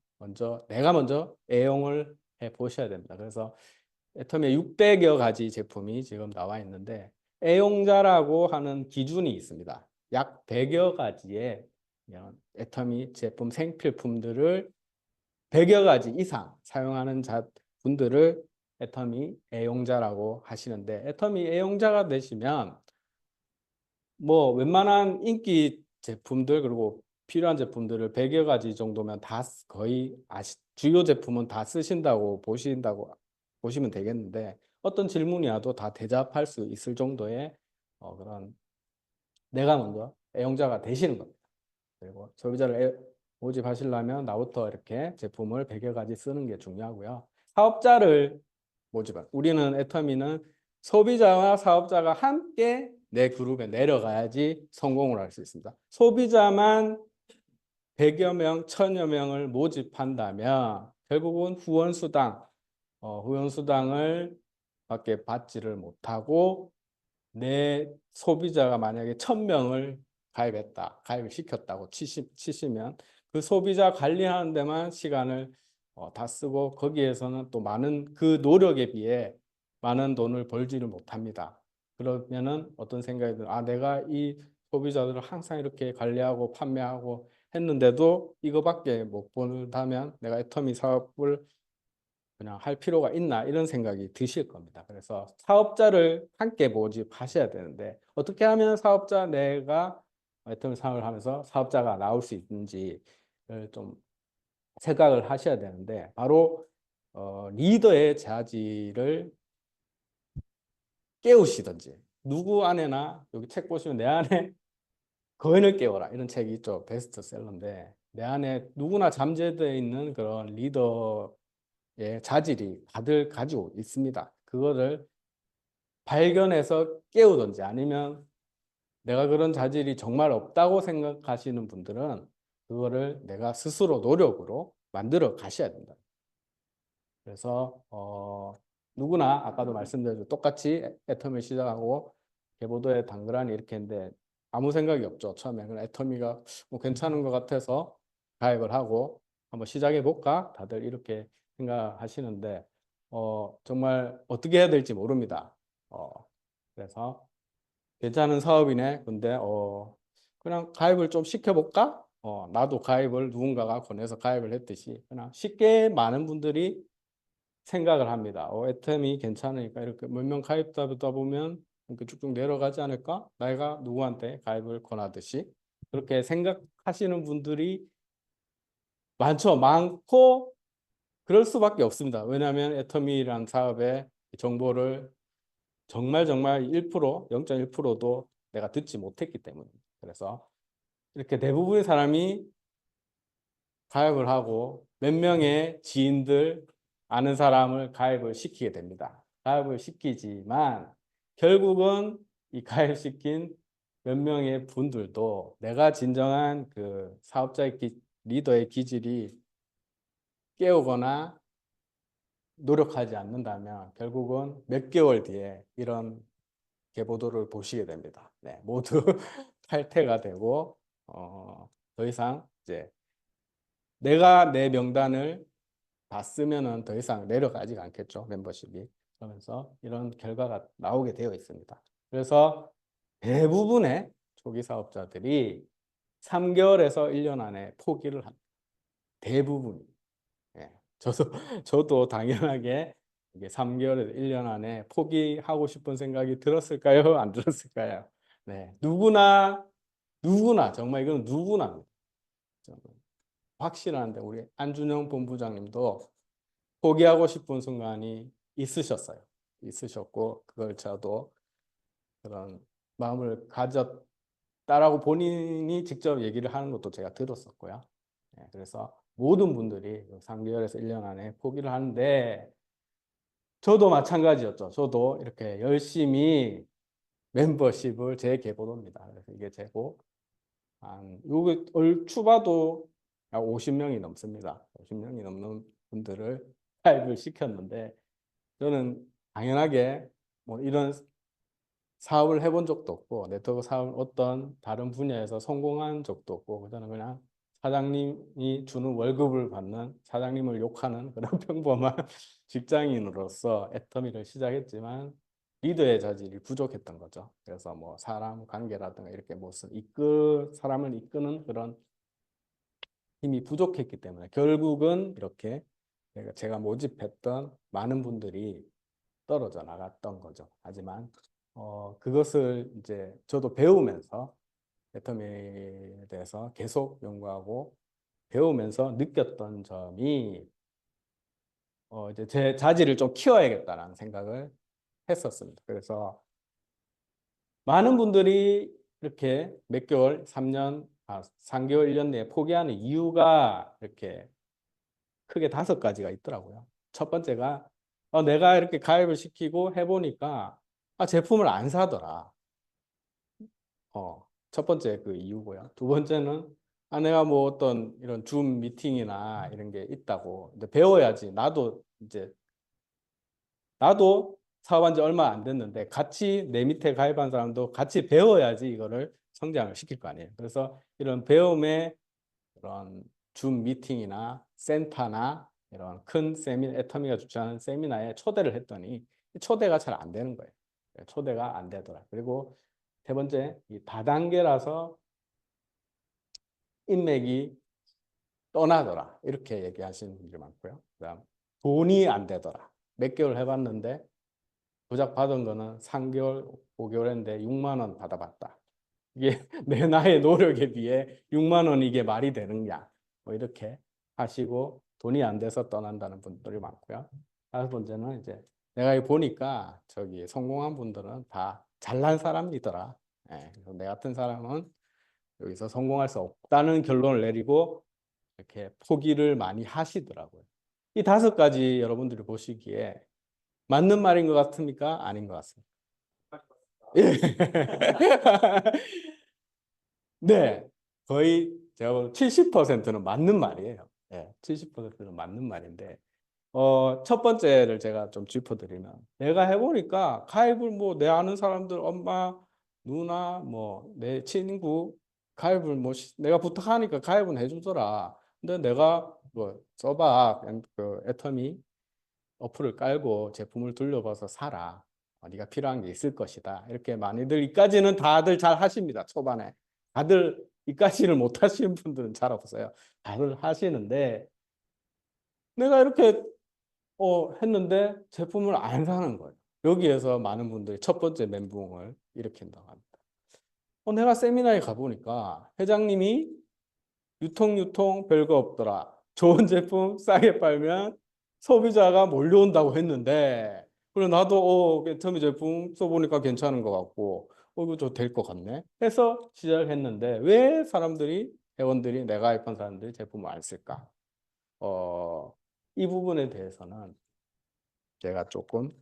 내가 먼저 애용을 해 보셔야 됩니다. 그래서 애터미에 600여 가지 제품이 지금 나와 있는데 애용자라고 하는 기준이 있습니다. 약 100여 가지의 애터미 제품 생필품들을 100여 가지 이상 사용하는 분들을 애터미 애용자라고 하시는데, 애터미 애용자가 되시면 뭐 웬만한 인기 제품들 그리고 필요한 제품들을 100여 가지 정도면 다 거의 주요 제품은 다 쓰신다고 보시면 되겠는데, 어떤 질문이 와도 다 대답할 수 있을 정도의 그런 내가 먼저 애용자가 되시는 겁니다. 그리고 소비자를 모집하시려면 나부터 이렇게 제품을 100여 가지 쓰는 게 중요하고요. 사업자를 우리는 애터미는 소비자와 사업자가 함께 내 그룹에 내려가야지 성공을 할 수 있습니다. 소비자만 100여 명, 1000여 명을 모집한다면 결국은 후원수당을 밖에 받지를 못하고, 내 소비자가 만약에 1000명을 가입을 시켰다고 치시면 그 소비자 관리하는 데만 시간을 다 쓰고, 거기에서는 또 많은 그 노력에 비해 많은 돈을 벌지를 못합니다. 그러면은 어떤 생각이 들어요. 내가 이 소비자들을 항상 이렇게 관리하고 판매하고 했는데도 이거밖에 못 번다면 내가 애터미 사업을 그냥 할 필요가 있나, 이런 생각이 드실 겁니다. 그래서 사업자를 함께 모집하셔야 되는데, 어떻게 하면 내가 애터미 사업을 하면서 사업자가 나올 수 있는지를 좀 생각을 하셔야 되는데, 바로 리더의 자질을 깨우시든지, 누구 안에나, 여기 책 보시면 내 안에 거인을 깨워라, 이런 책이 있죠. 베스트셀러인데, 내 안에 누구나 잠재되어 있는 그런 리더의 자질이 다들 가지고 있습니다. 그거를 발견해서 깨우든지, 아니면 내가 그런 자질이 정말 없다고 생각하시는 분들은 그거를 내가 스스로 노력으로 만들어 가셔야 된다. 그래서 누구나 아까도 말씀드렸죠. 똑같이 애터미 시작하고 계보도에 당그라니 이렇게 했는데 아무 생각이 없죠. 처음에 그냥 애터미가 뭐 괜찮은 것 같아서 가입을 하고 한번 시작해 볼까? 다들 이렇게 생각하시는데 정말 어떻게 해야 될지 모릅니다. 그래서 괜찮은 사업이네. 근데 그냥 가입을 좀 시켜볼까? 나도 가입을 누군가가 권해서 가입을 했듯이 그냥 쉽게 많은 분들이 생각을 합니다. 애템이 괜찮으니까 이렇게 몇 명 가입하다 보면 이렇게 쭉쭉 내려가지 않을까? 내가 누구한테 가입을 권하듯이 그렇게 생각하시는 분들이 많죠. 많고 그럴 수밖에 없습니다. 왜냐하면 애터미라는 사업의 정보를 정말 정말 1%, 0.1%도 내가 듣지 못했기 때문에. 그래서 이렇게 대부분의 사람이 가입을 하고 몇 명의 지인들 아는 사람을 가입을 시키게 됩니다. 가입을 시키지만 결국은 이 가입시킨 몇 명의 분들도 내가 진정한 그 사업자의 리더의 기질이 깨우거나 노력하지 않는다면 결국은 몇 개월 뒤에 이런 계보도를 보시게 됩니다. 네, 모두 탈퇴가 되고 더 이상 이제 내가 내 명단을 다 쓰면은 더 이상 내려가지 않겠죠, 멤버십이. 그러면서 이런 결과가 나오게 되어 있습니다. 그래서 대부분의 초기 사업자들이 3개월에서 1년 안에 포기를 합니다. 대부분이. 예. 저도 당연하게 이게 3개월에서 1년 안에 포기하고 싶은 생각이 들었을까요? 안 들었을까요? 네. 누구나 정말 이건 누구나 확실한데 우리 안준영 본부장님도 포기하고 싶은 순간이 있으셨어요. 있으셨고 그걸 저도 그런 마음을 가졌다라고 본인이 직접 얘기를 하는 것도 제가 들었었고요. 네, 그래서 모든 분들이 3개월에서 1년 안에 포기를 하는데 저도 마찬가지였죠. 저도 이렇게 열심히 멤버십을 재개보도입니다. 그래서 이게 재고 요게 얼추 봐도 약 50명이 넘습니다. 50명이 넘는 분들을 가입을 시켰는데 저는 당연하게 뭐 이런 사업을 해본 적도 없고 네트워크 사업을 어떤 다른 분야에서 성공한 적도 없고 저는 그냥 사장님이 주는 월급을 받는 사장님을 욕하는 그런 평범한 직장인으로서 애터미를 시작했지만 리더의 자질이 부족했던 거죠. 그래서 뭐 사람 관계라든가 이렇게 무슨 사람을 이끄는 그런 힘이 부족했기 때문에 결국은 이렇게 제가 모집했던 많은 분들이 떨어져 나갔던 거죠. 하지만 그것을 이제 저도 배우면서 애터미에 대해서 계속 연구하고 배우면서 느꼈던 점이 이제 제 자질을 좀 키워야겠다라는 생각을 했었습니다. 그래서 많은 분들이 이렇게 몇 개월, 3개월, 1년 내에 포기하는 이유가 이렇게 크게 5가지가 있더라고요. 첫 번째가 내가 이렇게 가입을 시키고 해보니까 제품을 안 사더라. 첫 번째 그 이유고요. 두 번째는 내가 뭐 어떤 이런 줌 미팅이나 이런 게 있다고 이제 배워야지. 나도 사업한 지 얼마 안 됐는데 같이 내 밑에 가입한 사람도 같이 배워야지 이거를 성장을 시킬 거 아니에요. 그래서 이런 배움의 그런 줌 미팅이나 센터나 이런 큰 애터미가 주최하는 세미나에 초대를 했더니 초대가 잘 안 되는 거예요. 초대가 안 되더라. 그리고 세 번째, 이 다단계라서 인맥이 떠나더라. 이렇게 얘기하시는 분들이 많고요. 그다음 돈이 안 되더라. 몇 개월 해봤는데 도작 받은 거는 3개월, 5개월 했는데 6만 원 받아봤다. 이게 내 나의 노력에 비해 6만 원 이게 말이 되느냐. 뭐 이렇게 하시고 돈이 안 돼서 떠난다는 분들이 많고요. 5번째는 이제 내가 보니까 저기 성공한 분들은 다 잘난 사람이더라. 예, 그래서 내 같은 사람은 여기서 성공할 수 없다는 결론을 내리고 이렇게 포기를 많이 하시더라고요. 이 5가지 여러분들이 보시기에 맞는 말인 것 같습니까? 아닌 것 같습니까? 예. 네, 거의 제가 보면 70%는 맞는 말이에요. 예, 70%는 맞는 말인데 첫 번째를 제가 좀 짚어드리면, 내가 해보니까 가입을 뭐 내 아는 사람들, 엄마, 누나, 뭐 내 친구, 가입을 뭐 내가 부탁하니까 가입은 해주더라. 근데 내가 뭐 써봐, 그 애터미 어플을 깔고 제품을 둘러봐서 사라. 네가 필요한 게 있을 것이다. 이렇게 많이들 이까지는 다들 잘 하십니다. 초반에. 다들 이까지를 못 하시는 분들은 잘 없어요. 다들 하시는데 내가 이렇게 했는데 제품을 안 사는 거예요. 여기에서 많은 분들이 첫 번째 멘붕을 일으킨다고 합니다. 내가 세미나에 가보니까 회장님이 유통 별거 없더라. 좋은 제품 싸게 팔면 소비자가 몰려온다고 했는데, 그래 나도 애터미 제품 써보니까 괜찮은 것 같고, 이거 좀 될 것 같네. 해서 시작했는데 왜 사람들이 회원들이 내가 가입한 사람들이 제품을 안 쓸까? 이 부분에 대해서는 제가 조금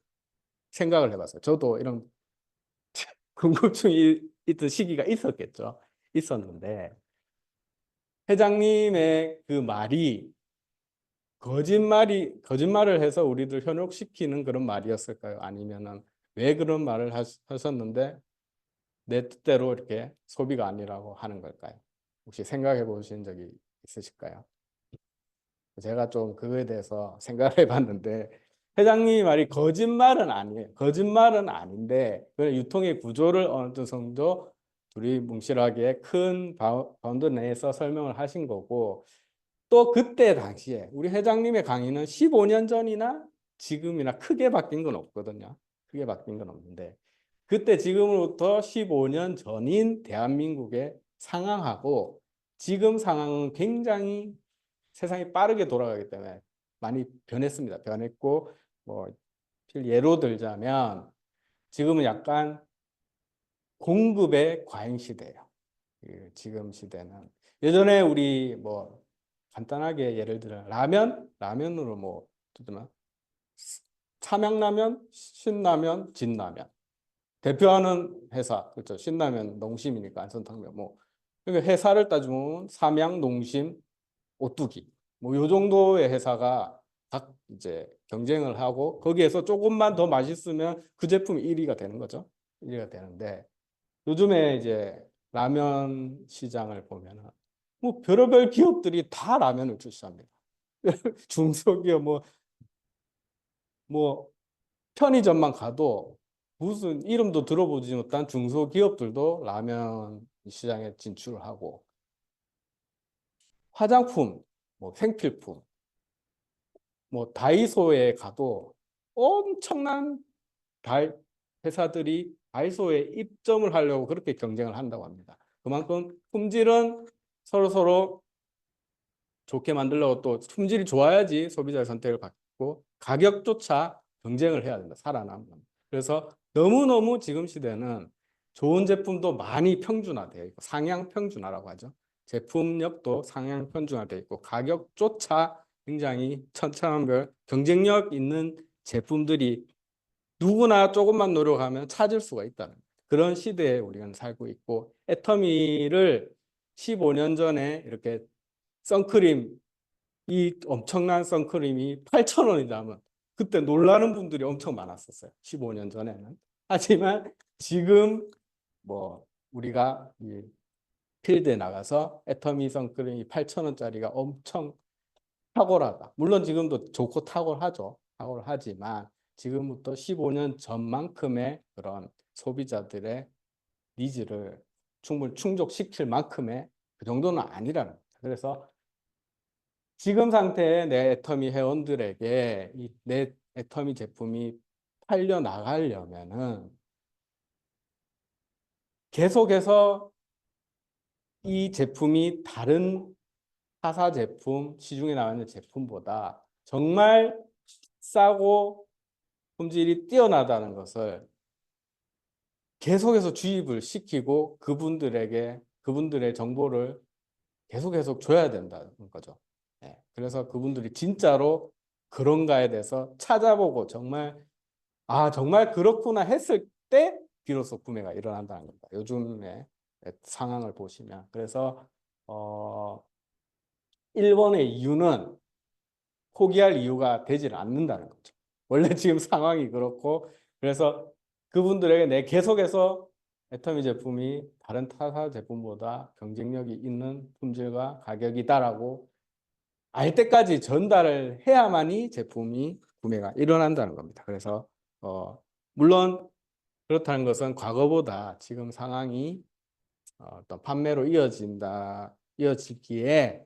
생각을 해봤어요. 저도 이런 궁금증이 있던 시기가 있었겠죠. 있었는데 회장님의 그 말이 거짓말을 해서 우리들 현혹시키는 그런 말이었을까요? 아니면은 왜 그런 말을 하셨는데 내 뜻대로 이렇게 소비가 아니라고 하는 걸까요? 혹시 생각해 보신 적이 있으실까요? 제가 좀 그거에 대해서 생각을 해봤는데 회장님이 말이 거짓말은 아니에요. 거짓말은 아닌데 그 유통의 구조를 어느 정도 둘이 뭉실하게 큰 바운드 내에서 설명을 하신 거고 또 그때 당시에 우리 회장님의 강의는 15년 전이나 지금이나 크게 바뀐 건 없거든요. 크게 바뀐 건 없는데 그때 지금으로부터 15년 전인 대한민국의 상황하고 지금 상황은 굉장히 세상이 빠르게 돌아가기 때문에 많이 변했습니다. 변했고 뭐 예로 들자면 지금은 약간 공급의 과잉 시대예요. 지금 시대는 예전에 우리 뭐 간단하게 예를 들어 라면으로 뭐 두드면 삼양라면, 신라면, 진라면 대표하는 회사 그렇죠. 신라면 농심이니까 안성탕면 뭐 그러니까 회사를 따지면 삼양, 농심, 오뚜기 뭐 요 정도의 회사가 각 이제 경쟁을 하고 거기에서 조금만 더 맛있으면 그 제품이 1위가 되는 거죠. 1위가 되는데 요즘에 이제 라면 시장을 보면은 뭐 별의별 기업들이 다 라면을 출시합니다. 중소기업 뭐 편의점만 가도 무슨 이름도 들어보지 못한 중소기업들도 라면 시장에 진출을 하고 화장품, 뭐 생필품, 뭐 다이소에 가도 엄청난 다 회사들이 다이소에 입점을 하려고 그렇게 경쟁을 한다고 합니다. 그만큼 품질은 서로 좋게 만들려고 또 품질이 좋아야지 소비자의 선택을 받고 가격조차 경쟁을 해야 된다. 살아남는. 그래서 너무너무 지금 시대는 좋은 제품도 많이 평준화되어 있고 상향 평준화라고 하죠. 제품력도 상향 평준화되어 있고 가격조차 굉장히 천차만별 경쟁력 있는 제품들이 누구나 조금만 노력하면 찾을 수가 있다는 그런 시대에 우리는 살고 있고 애터미를 15년 전에 이렇게 선크림 이 엄청난 선크림이 8,000원이라면 그때 놀라는 분들이 엄청 많았었어요. 15년 전에는. 하지만 지금 뭐 우리가 이 필드에 나가서 애터미 선크림이 8,000원짜리가 엄청 탁월하다. 물론 지금도 좋고 탁월하죠. 탁월하지만 지금부터 15년 전만큼의 그런 소비자들의 니즈를 충분히 충족시킬 만큼의 그 정도는 아니라는 거죠. 그래서 지금 상태의 내 애터미 회원들에게 이 내 애터미 제품이 팔려 나가려면은 계속해서 이 제품이 다른 타사 제품, 시중에 나와 있는 제품보다 정말 싸고 품질이 뛰어나다는 것을 계속해서 주입을 시키고 그분들의 정보를 계속 줘야 된다는 거죠. 네. 그래서 그분들이 진짜로 그런가에 대해서 찾아보고 정말 그렇구나 했을 때 비로소 구매가 일어난다는 겁니다. 요즘의 상황을 보시면. 그래서 일본의 이유는 포기할 이유가 되질 않는다는 거죠. 원래 지금 상황이 그렇고, 그래서 그분들에게 내 계속해서 애터미 제품이 다른 타사 제품보다 경쟁력이 있는 품질과 가격이다라고 알 때까지 전달을 해야만이 제품이 구매가 일어난다는 겁니다. 그래서 물론 그렇다는 것은 과거보다 지금 상황이 어떤 판매로 이어지기에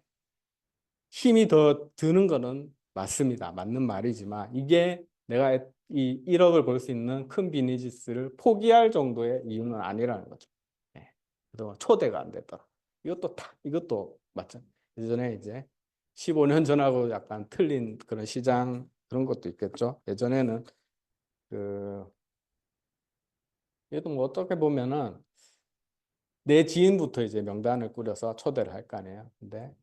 힘이 더 드는 거는 맞습니다. 맞는 말이지만 이게 내가 이 1억을 벌 수 있는 큰 비즈니스를 포기할 정도의 이유는 아니라는 거죠. 예. 그동안 초대가 안 됐더라. 이것도 맞죠. 예전에 이제 15년 전하고 약간 틀린 그런 시장 그런 것도 있겠죠. 예전에는 그 얘도 뭐 어떻게 보면은 내 지인부터 이제 명단을 꾸려서 초대를 할 거 아니에요. 근데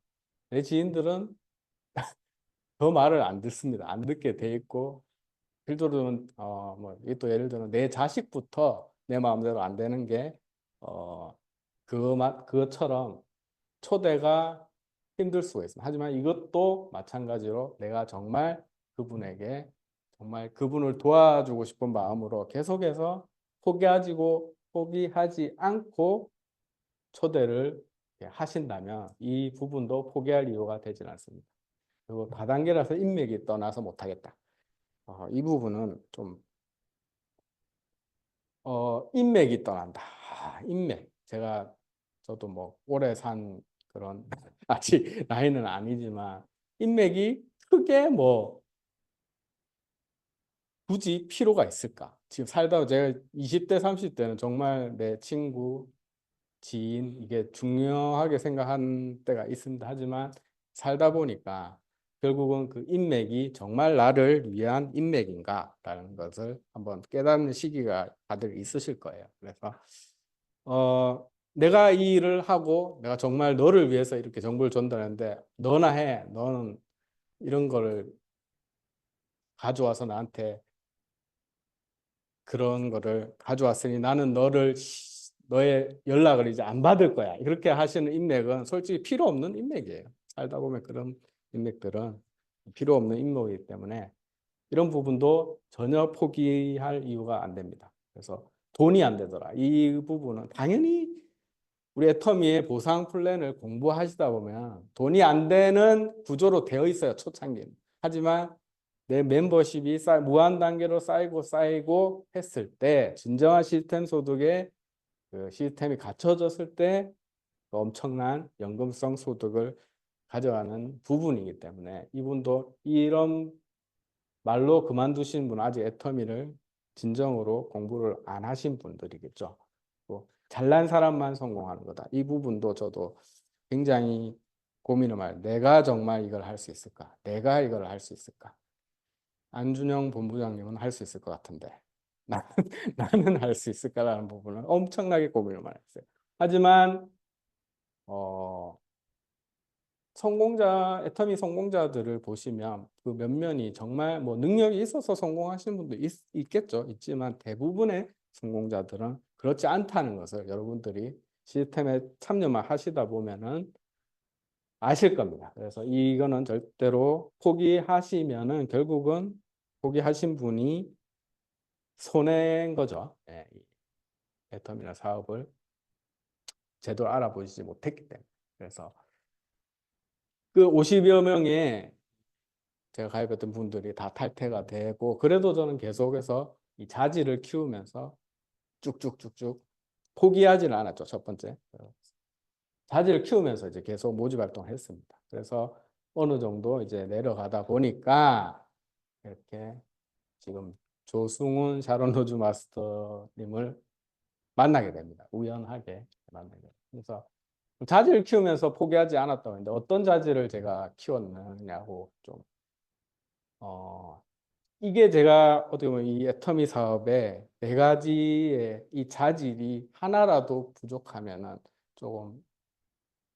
내 지인들은 더 말을 안 듣습니다. 안 듣게 돼 있고, 예를 들면 뭐 이또 예를 들면 내 자식부터 내 마음대로 안 되는 게 그것처럼 초대가 힘들 수가 있습니다. 하지만 이것도 마찬가지로 내가 정말 그분에게 정말 그분을 도와주고 싶은 마음으로 계속해서 포기하지 않고 초대를 하신다면 이 부분도 포기할 이유가 되질 않습니다. 그리고 다단계라서 인맥이 떠나서 못하겠다. 이 부분은 좀 인맥이 떠난다. 인맥. 저도 뭐 오래 산 그런 아직 나이는 아니지만 인맥이 크게 뭐 굳이 필요가 있을까? 지금 살다 제가 20대, 30대는 정말 내 친구, 지인 이게 중요하게 생각한 때가 있습니다. 하지만 살다 보니까 결국은 그 인맥이 정말 나를 위한 인맥인가라는 것을 한번 깨닫는 시기가 다들 있으실 거예요. 그래서 내가 이 일을 하고 내가 정말 너를 위해서 이렇게 정보를 전달하는데 너나 해. 너는 이런 거를 가져와서 나한테 그런 거를 가져왔으니 나는 너의 연락을 이제 안 받을 거야. 그렇게 하시는 인맥은 솔직히 필요 없는 인맥이에요. 살다 보면 그런 인맥들은 필요 없는 인맥이기 때문에 이런 부분도 전혀 포기할 이유가 안 됩니다. 그래서 돈이 안 되더라. 이 부분은 당연히 우리 애터미의 보상 플랜을 공부하시다 보면 돈이 안 되는 구조로 되어 있어요. 초창기는. 하지만 내 멤버십이 무한 단계로 쌓이고 했을 때 진정한 시스템 소득의 그 시스템이 갖춰졌을 때 엄청난 연금성 소득을 가져가는 부분이기 때문에 이분도 이런 말로 그만두신 분 아직 애터미를 진정으로 공부를 안 하신 분들이겠죠. 또 잘난 사람만 성공하는 거다. 이 부분도 저도 굉장히 고민을 많이 해요. 내가 정말 이걸 할 수 있을까? 내가 이걸 할 수 있을까? 안준영 본부장님은 할 수 있을 것 같은데 나는, 나는 할 수 있을까라는 부분은 엄청나게 고민을 많이 했어요. 하지만 어, 애터미 성공자들을 보시면 그 몇몇이 정말 뭐 능력이 있어서 성공하시는 분도 있겠죠. 있지만 대부분의 성공자들은 그렇지 않다는 것을 여러분들이 시스템에 참여만 하시다 보면은 아실 겁니다. 그래서 이거는 절대로 포기하시면은 결국은 포기하신 분이 손해인 거죠. 예, 이 애터미널 사업을 제대로 알아보지 못했기 때문에. 그래서 그 50여 명의 제가 가입했던 분들이 다 탈퇴가 되고 그래도 저는 계속해서 이 자질을 키우면서 쭉쭉쭉쭉 포기하지는 않았죠. 첫 번째. 자질을 키우면서 이제 계속 모집 활동을 했습니다. 그래서 어느 정도 이제 내려가다 보니까 이렇게 지금 조승훈 샤론 로즈 마스터님을 만나게 됩니다. 우연하게 만나게 됩니다. 그래서 자질을 키우면서 포기하지 않았다고 했는데 어떤 자질을 제가 키웠느냐고 좀 이게 제가 어떻게 보면 이 애터미 사업에 네 가지의 이 자질이 하나라도 부족하면은 조금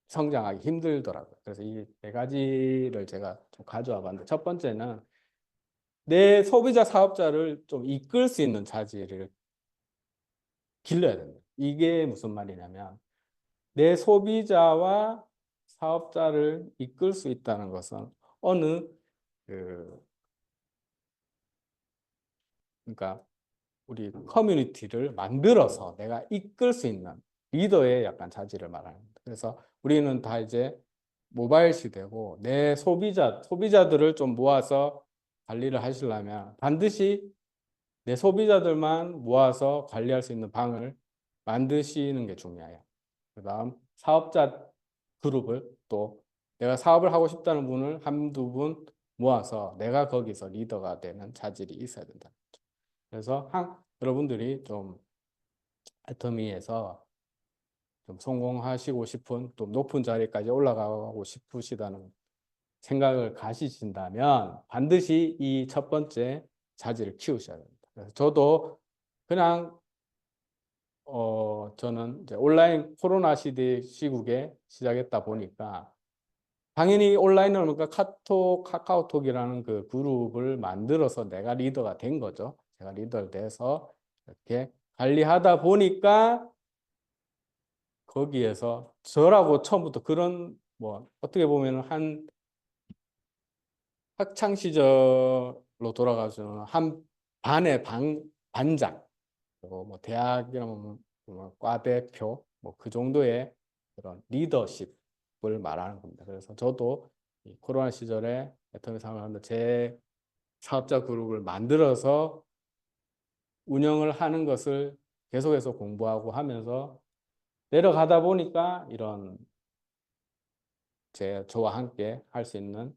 성장하기 힘들더라고요. 그래서 이 네 가지를 제가 좀 가져와 봤는데 첫 번째는 내 소비자 사업자를 좀 이끌 수 있는 자질을 길러야 됩니다. 이게 무슨 말이냐면 내 소비자와 사업자를 이끌 수 있다는 것은 어느 그 그러니까 우리 커뮤니티를 만들어서 내가 이끌 수 있는 리더의 약간 자질을 말하는 겁니다. 그래서 우리는 다 이제 모바일 시대고 내 소비자들을 좀 모아서 관리를 하시려면 반드시 내 소비자들만 모아서 관리할 수 있는 방을 만드시는 게 중요해요. 그다음 사업자 그룹을 또 내가 사업을 하고 싶다는 분을 한두 분 모아서 내가 거기서 리더가 되는 자질이 있어야 된다. 그래서 여러분들이 좀 애터미에서 좀 성공하시고 싶은 또 높은 자리까지 올라가고 싶으시다는 생각을 가지신다면 반드시 이 첫 번째 자질을 키우셔야 됩니다. 그래서 저도 그냥 저는 이제 온라인 코로나 시국에 시작했다 보니까 당연히 온라인을 그러니까 카카오톡이라는 그 그룹을 만들어서 내가 리더가 된 거죠. 제가 리더를 돼서 이렇게 관리하다 보니까 거기에서 저라고 처음부터 그런 뭐 어떻게 보면 한 학창 시절로 돌아가서 한 반의 반장 그리고 뭐 대학이라면 뭐 과대표 뭐 그 정도의 그런 리더십을 말하는 겁니다. 그래서 저도 이 코로나 시절에 애터미 상을 하면서 제 사업자 그룹을 만들어서 운영을 하는 것을 계속해서 공부하고 하면서 내려가다 보니까 이런 저와 함께 할 수 있는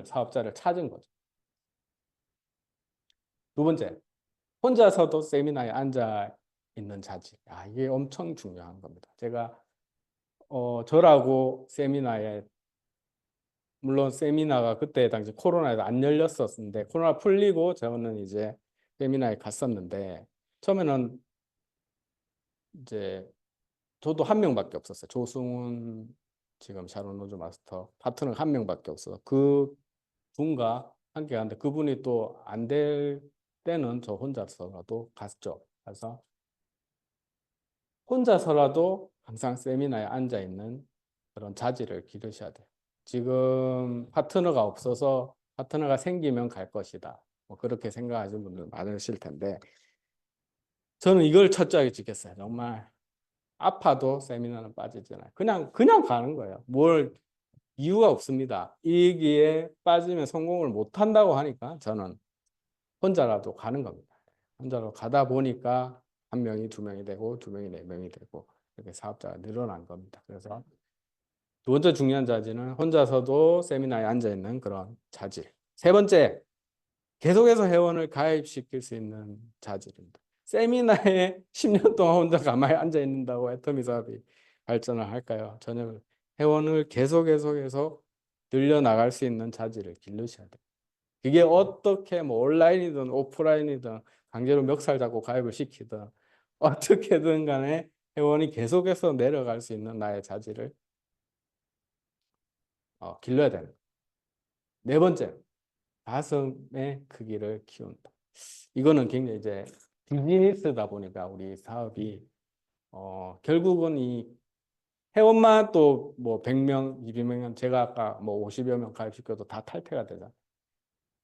사업자를 찾은 거죠. 두 번째, 혼자서도 세미나에 앉아 있는 자질. 이게 엄청 중요한 겁니다. 제가 저라고 물론 세미나가 그때 당시 코로나에도 안 열렸었는데 코로나 풀리고 저는 이제 세미나에 갔었는데 처음에는 이제 저도 한 명밖에 없었어요. 조승훈 지금 샤론 로즈 마스터 파트너가 한 명밖에 없어서 그 분과 함께 갔는데 그분이 또 안 될 때는 저 혼자서라도 갔죠. 그래서 혼자서라도 항상 세미나에 앉아 있는 그런 자질을 기르셔야 돼요. 지금 파트너가 없어서 파트너가 생기면 갈 것이다. 뭐 그렇게 생각하시는 분들 많으실 텐데 저는 이걸 철저하게 지켰어요. 정말 아파도 세미나는 빠지지 않아요. 그냥 가는 거예요. 뭘 이유가 없습니다. 이기에 빠지면 성공을 못 한다고 하니까 저는 혼자라도 가는 겁니다. 혼자로 가다 보니까 한 명이 두 명이 되고 두 명이 네 명이 되고 이렇게 사업자가 늘어난 겁니다. 그래서 두 번째 중요한 자질은 혼자서도 세미나에 앉아 있는 그런 자질. 세 번째, 계속해서 회원을 가입시킬 수 있는 자질입니다. 세미나에 10년 동안 혼자 가만히 앉아 있는다고 애터미 사업이 발전을 할까요? 전혀 회원을 계속 늘려 나갈 수 있는 자질을 기르셔야 돼요. 그게 어떻게 뭐 온라인이든 오프라인이든 강제로 멱살 잡고 가입을 시키든 어떻게든 간에 회원이 계속해서 내려갈 수 있는 나의 자질을 길러야 되는 거예요. 네 번째, 가슴의 크기를 키운다. 이거는 굉장히 이제 비즈니스다 보니까 우리 사업이 결국은 이 회원만 또 뭐 100명, 200명, 제가 아까 뭐 50여 명 가입시켜도 다 탈퇴가 되잖아요.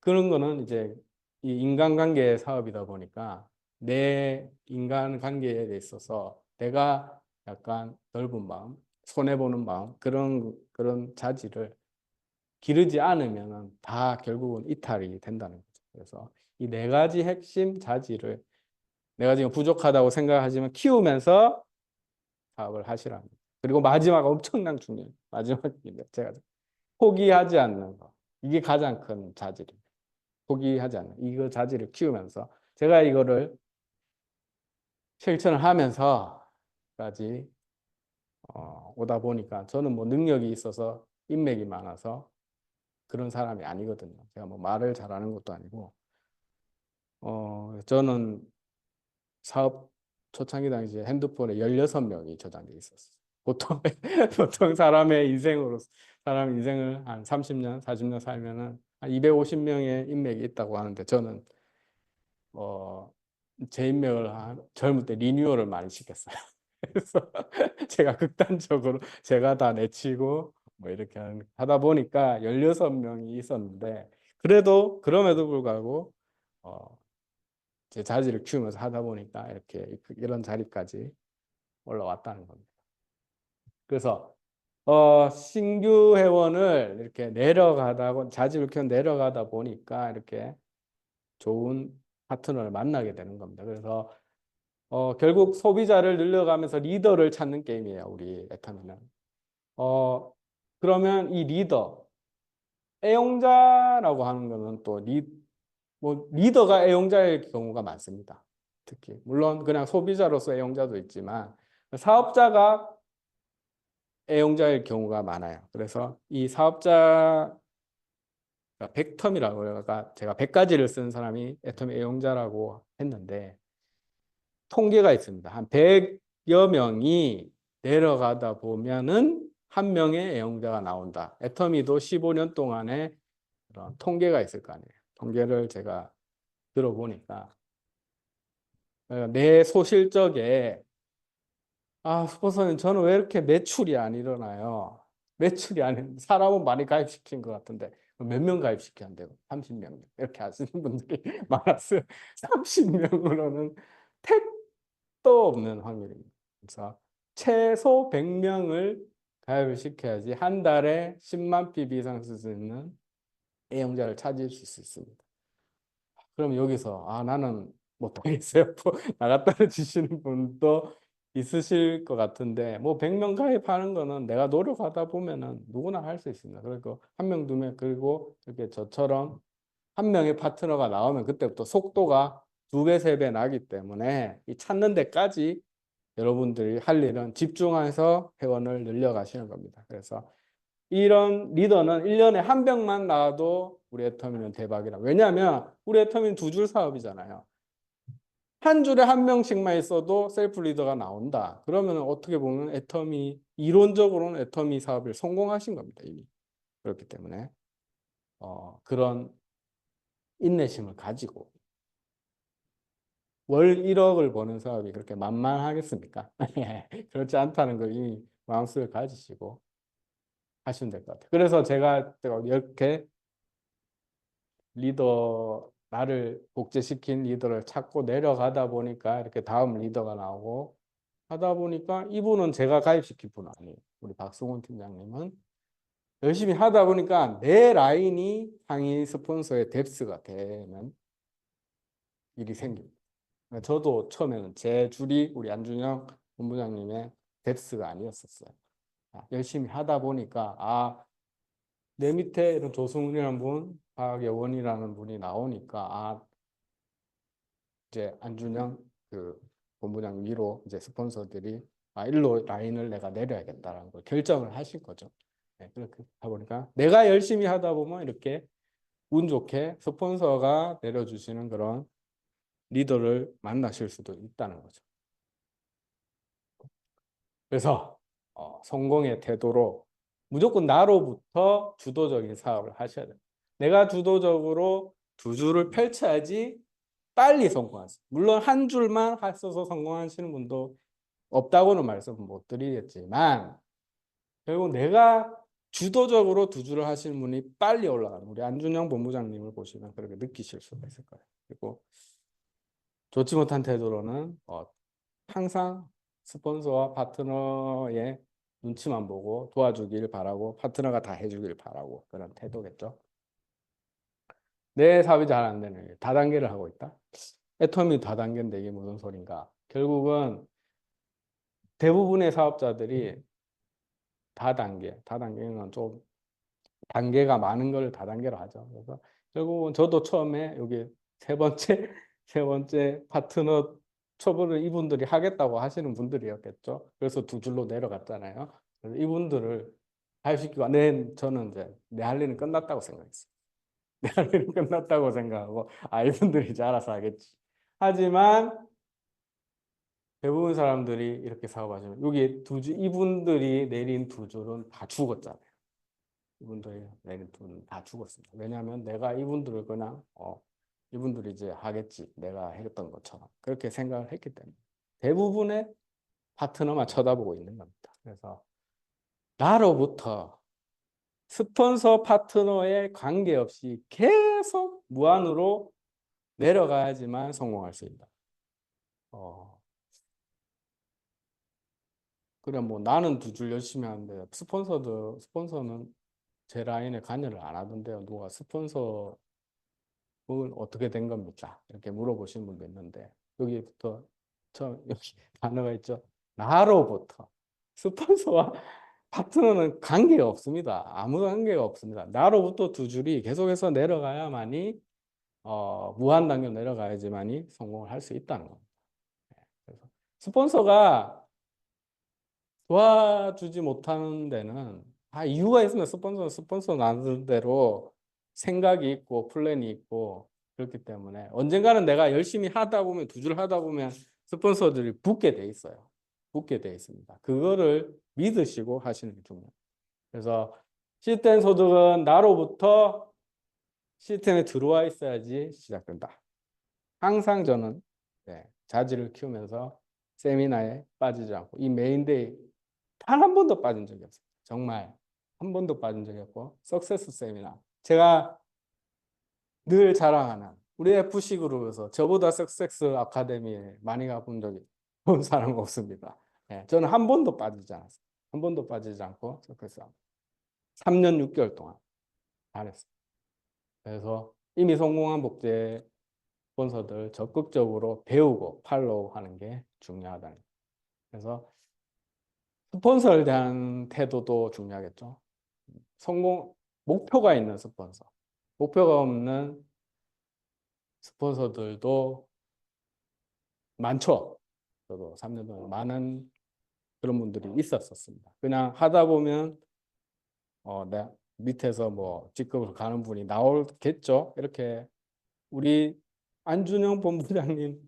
그런 거는 이제 이 인간관계 사업이다 보니까 내 인간관계에 있어서 내가 약간 넓은 마음, 손해보는 마음, 그런 자질을 기르지 않으면 다 결국은 이탈이 된다는 거죠. 그래서 이 네 가지 핵심 자질을 내가 지금 부족하다고 생각하지만 키우면서 사업을 하시라는 거예요. 그리고 마지막 엄청난 중요해요. 마지막입니다. 제가 포기하지 않는 거. 이게 가장 큰 자질입니다. 포기하지 않는 이거 자질을 키우면서 제가 이거를 실천을 하면서까지 오다 보니까 저는 뭐 능력이 있어서 인맥이 많아서 그런 사람이 아니거든요. 제가 뭐 말을 잘하는 것도 아니고 저는 사업 초창기 당시에 핸드폰에 16명이 저장돼 있었어요. 보통 보통 사람 인생을 한 30년, 40년 살면은 한 250명의 인맥이 있다고 하는데 저는 어, 제 인맥을 젊을 때 리뉴얼을 많이 시켰어요. 그래서 제가 극단적으로 제가 다 내치고 뭐 이렇게 하다 보니까 16명이 있었는데 그래도 그럼에도 불구하고 제 자질을 키우면서 하다 보니까 이렇게 이런 자리까지 올라왔다는 겁니다. 그래서 신규 회원을 이렇게 내려가다 자질을 키워 내려가다 보니까 이렇게 좋은 파트너를 만나게 되는 겁니다. 그래서 결국 소비자를 늘려가면서 리더를 찾는 게임이에요. 우리 애터미는. 그러면 이 리더, 애용자라고 하는 거는 또 뭐 리더가 애용자일 경우가 많습니다. 특히 물론 그냥 소비자로서 애용자도 있지만 사업자가 애용자일 경우가 많아요. 그래서 이 사업자 100텀이라고 제가 100가지를 쓴 사람이 애터미 애용자라고 했는데 통계가 있습니다. 한 100여 명이 내려가다 보면은 한 명의 애용자가 나온다. 애터미도 15년 동안에 그런 통계가 있을 거 아니에요. 통계를 제가 들어보니까 내 소실적에 스폰서님 저는 왜 이렇게 매출이 안 일어나요? 매출이 안 사람은 많이 가입시킨 것 같은데 몇 명 가입시켰는데요? 30명 이렇게 하시는 분들이 많았어요. 30명으로는 택도 없는 확률입니다. 그래서 최소 100명을 가입을 시켜야지 한 달에 10만 PB 이상 쓸 수 있는 애용자를 찾을 수 있습니다. 그럼 여기서 나는 못하겠어요. 나가 떨어지시는 분도 있으실 것 같은데 뭐 100명 가입하는 거는 내가 노력하다 보면은 누구나 할 수 있습니다. 그리고 한 명, 두 명, 그리고 이렇게 저처럼 한 명의 파트너가 나오면 그때부터 속도가 2배, 3배 나기 때문에 이 찾는 데까지 여러분들이 할 일은 집중해서 회원을 늘려가시는 겁니다. 그래서 이런 리더는 1년에 한 병만 나와도 우리 애터미는 대박이라. 왜냐하면 우리 애터미는 2줄 사업이잖아요. 한 줄에 한 명씩만 있어도 셀프 리더가 나온다. 그러면 어떻게 보면 애터미, 이론적으로는 애터미 사업을 성공하신 겁니다. 이미. 그렇기 때문에 그런 인내심을 가지고 월 1억을 버는 사업이 그렇게 만만하겠습니까? 그렇지 않다는 걸 이미 마음속에 가지시고 하시면 될 것 같아요. 그래서 제가 이렇게 나를 복제시킨 리더를 찾고 내려가다 보니까 이렇게 다음 리더가 나오고 하다 보니까 이분은 제가 가입시킨 분 아니에요. 우리 박승훈 팀장님은 열심히 하다 보니까 내 라인이 상위 스폰서의 뎁스가 되는 일이 생깁니다. 저도 처음에는 제 줄이 우리 안준영 본부장님의 뎁스가 아니었었어요. 열심히 하다 보니까 내 밑에 이런 조승훈이라는 분, 박여원이라는 분이 나오니까 이제 안준영 그 본부장 위로 이제 스폰서들이 일로 라인을 내가 내려야겠다라는 걸 결정을 하실 거죠. 네, 그렇게 하다 보니까 내가 열심히 하다 보면 이렇게 운 좋게 스폰서가 내려주시는 그런 리더를 만나실 수도 있다는 거죠. 그래서 성공의 태도로 무조건 나로부터 주도적인 사업을 하셔야 돼요. 내가 주도적으로 2줄을 펼쳐야지 빨리 성공하세요. 물론 한 줄만 써서 성공하시는 분도 없다고는 말씀 못 드리겠지만 결국 내가 주도적으로 2줄을 하시는 분이 빨리 올라가는 우리 안준영 본부장님을 보시면 그렇게 느끼실 수가 있을 거예요. 그리고 좋지 못한 태도로는 항상 스폰서와 파트너의 눈치만 보고 도와주길 바라고 파트너가 다 해주길 바라고 그런 태도겠죠. 내 사업이 잘 안 되는 다단계를 하고 있다. 애터미 다단계인데 이게 무슨 소린가? 결국은 대부분의 사업자들이 다단계는 좀 단계가 많은 걸 다단계로 하죠. 그래서 결국은 저도 처음에 여기 세 번째 세 번째 파트너 초보를 이분들이 하겠다고 하시는 분들이었겠죠. 그래서 2줄로 내려갔잖아요. 그래서 이분들을 가입시키고 저는 이제 내 할 일은 끝났다고 생각했어요. 내 할 일은 끝났다고 생각하고 이분들이 이제 알아서 하겠지. 하지만 대부분 사람들이 이렇게 사업하시면 여기 이분들이 내린 2줄은 다 죽었잖아요. 이분들이 내린 돈은 다 죽었습니다. 왜냐하면 내가 이분들을 그냥 이분들이 이제 하겠지 내가 했던 것처럼 그렇게 생각을 했기 때문에 대부분의 파트너만 쳐다보고 있는 겁니다. 그래서 나로부터 스폰서 파트너에 관계없이 계속 무한으로 내려가야지만 성공할 수 있다. 그래 뭐 나는 두 줄 열심히 하는데 스폰서는 제 라인에 관여를 안 하던데요. 누가 스폰서 어떻게 된 겁니까? 이렇게 물어보시는 분도 있는데 여기부터 여기 단어가 있죠. 나로부터 스폰서와 파트너는 관계가 없습니다. 아무 관계가 없습니다. 나로부터 두 줄이 계속해서 내려가야만이 무한 단계로 내려가야지만이 성공을 할 수 있다는 겁니다. 그래서 스폰서가 도와주지 못하는 데는 이유가 있으면 스폰서 나름대로 생각이 있고 플랜이 있고 그렇기 때문에 언젠가는 내가 열심히 하다 보면 두 줄 하다 보면 스폰서들이 붙게 돼 있어요. 붙게 돼 있습니다. 그거를 믿으시고 하시는 게 중요해요. 그래서 시스템 소득은 나로부터 시스템에 들어와 있어야지 시작된다. 항상 저는 자질을 키우면서 세미나에 빠지지 않고 이 메인데이 단 한 번도 빠진 적이 없어요. 정말 한 번도 빠진 적이 없고 석세스 세미나 제가 늘 자랑하는 우리 FC 그룹에서 저보다 석세스 아카데미에 많이 가본 적이 본 사람 없습니다. 저는 한 번도 빠지지 않았어요. 한 번도 빠지지 않고 석세스 3년 6개월 동안 잘했어요. 그래서 이미 성공한 복제 스폰서들 적극적으로 배우고 팔로우 하는 게 중요하다는 거예요. 그래서 스폰서에 대한 태도도 중요하겠죠. 목표가 있는 스폰서, 목표가 없는 스폰서들도 많죠. 저도 3년 동안 많은 그런 분들이 있었습니다. 그냥 하다 보면 내 밑에서 뭐 직급으로 가는 분이 나오겠죠. 이렇게 우리 안준영 본부장님도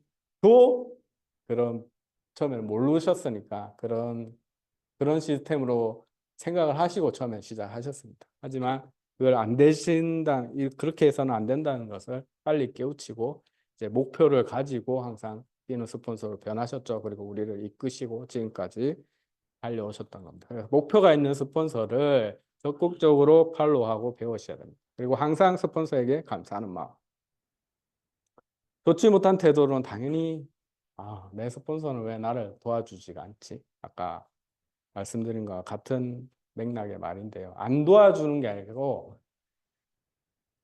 그런 처음에는 모르셨으니까 그런 시스템으로 생각을 하시고 처음에 시작하셨습니다. 하지만 그걸 안 되신다, 그렇게 해서는 안 된다는 것을 빨리 깨우치고 이제 목표를 가지고 항상 뛰는 스폰서로 변하셨죠. 그리고 우리를 이끄시고 지금까지 달려오셨던 겁니다. 그래서 목표가 있는 스폰서를 적극적으로 팔로우하고 배우셔야 됩니다. 그리고 항상 스폰서에게 감사하는 마음. 좋지 못한 태도로는 당연히 내 스폰서는 왜 나를 도와주지가 않지? 아까 말씀드린 것과 같은 맥락의 말인데요. 안 도와주는 게 아니고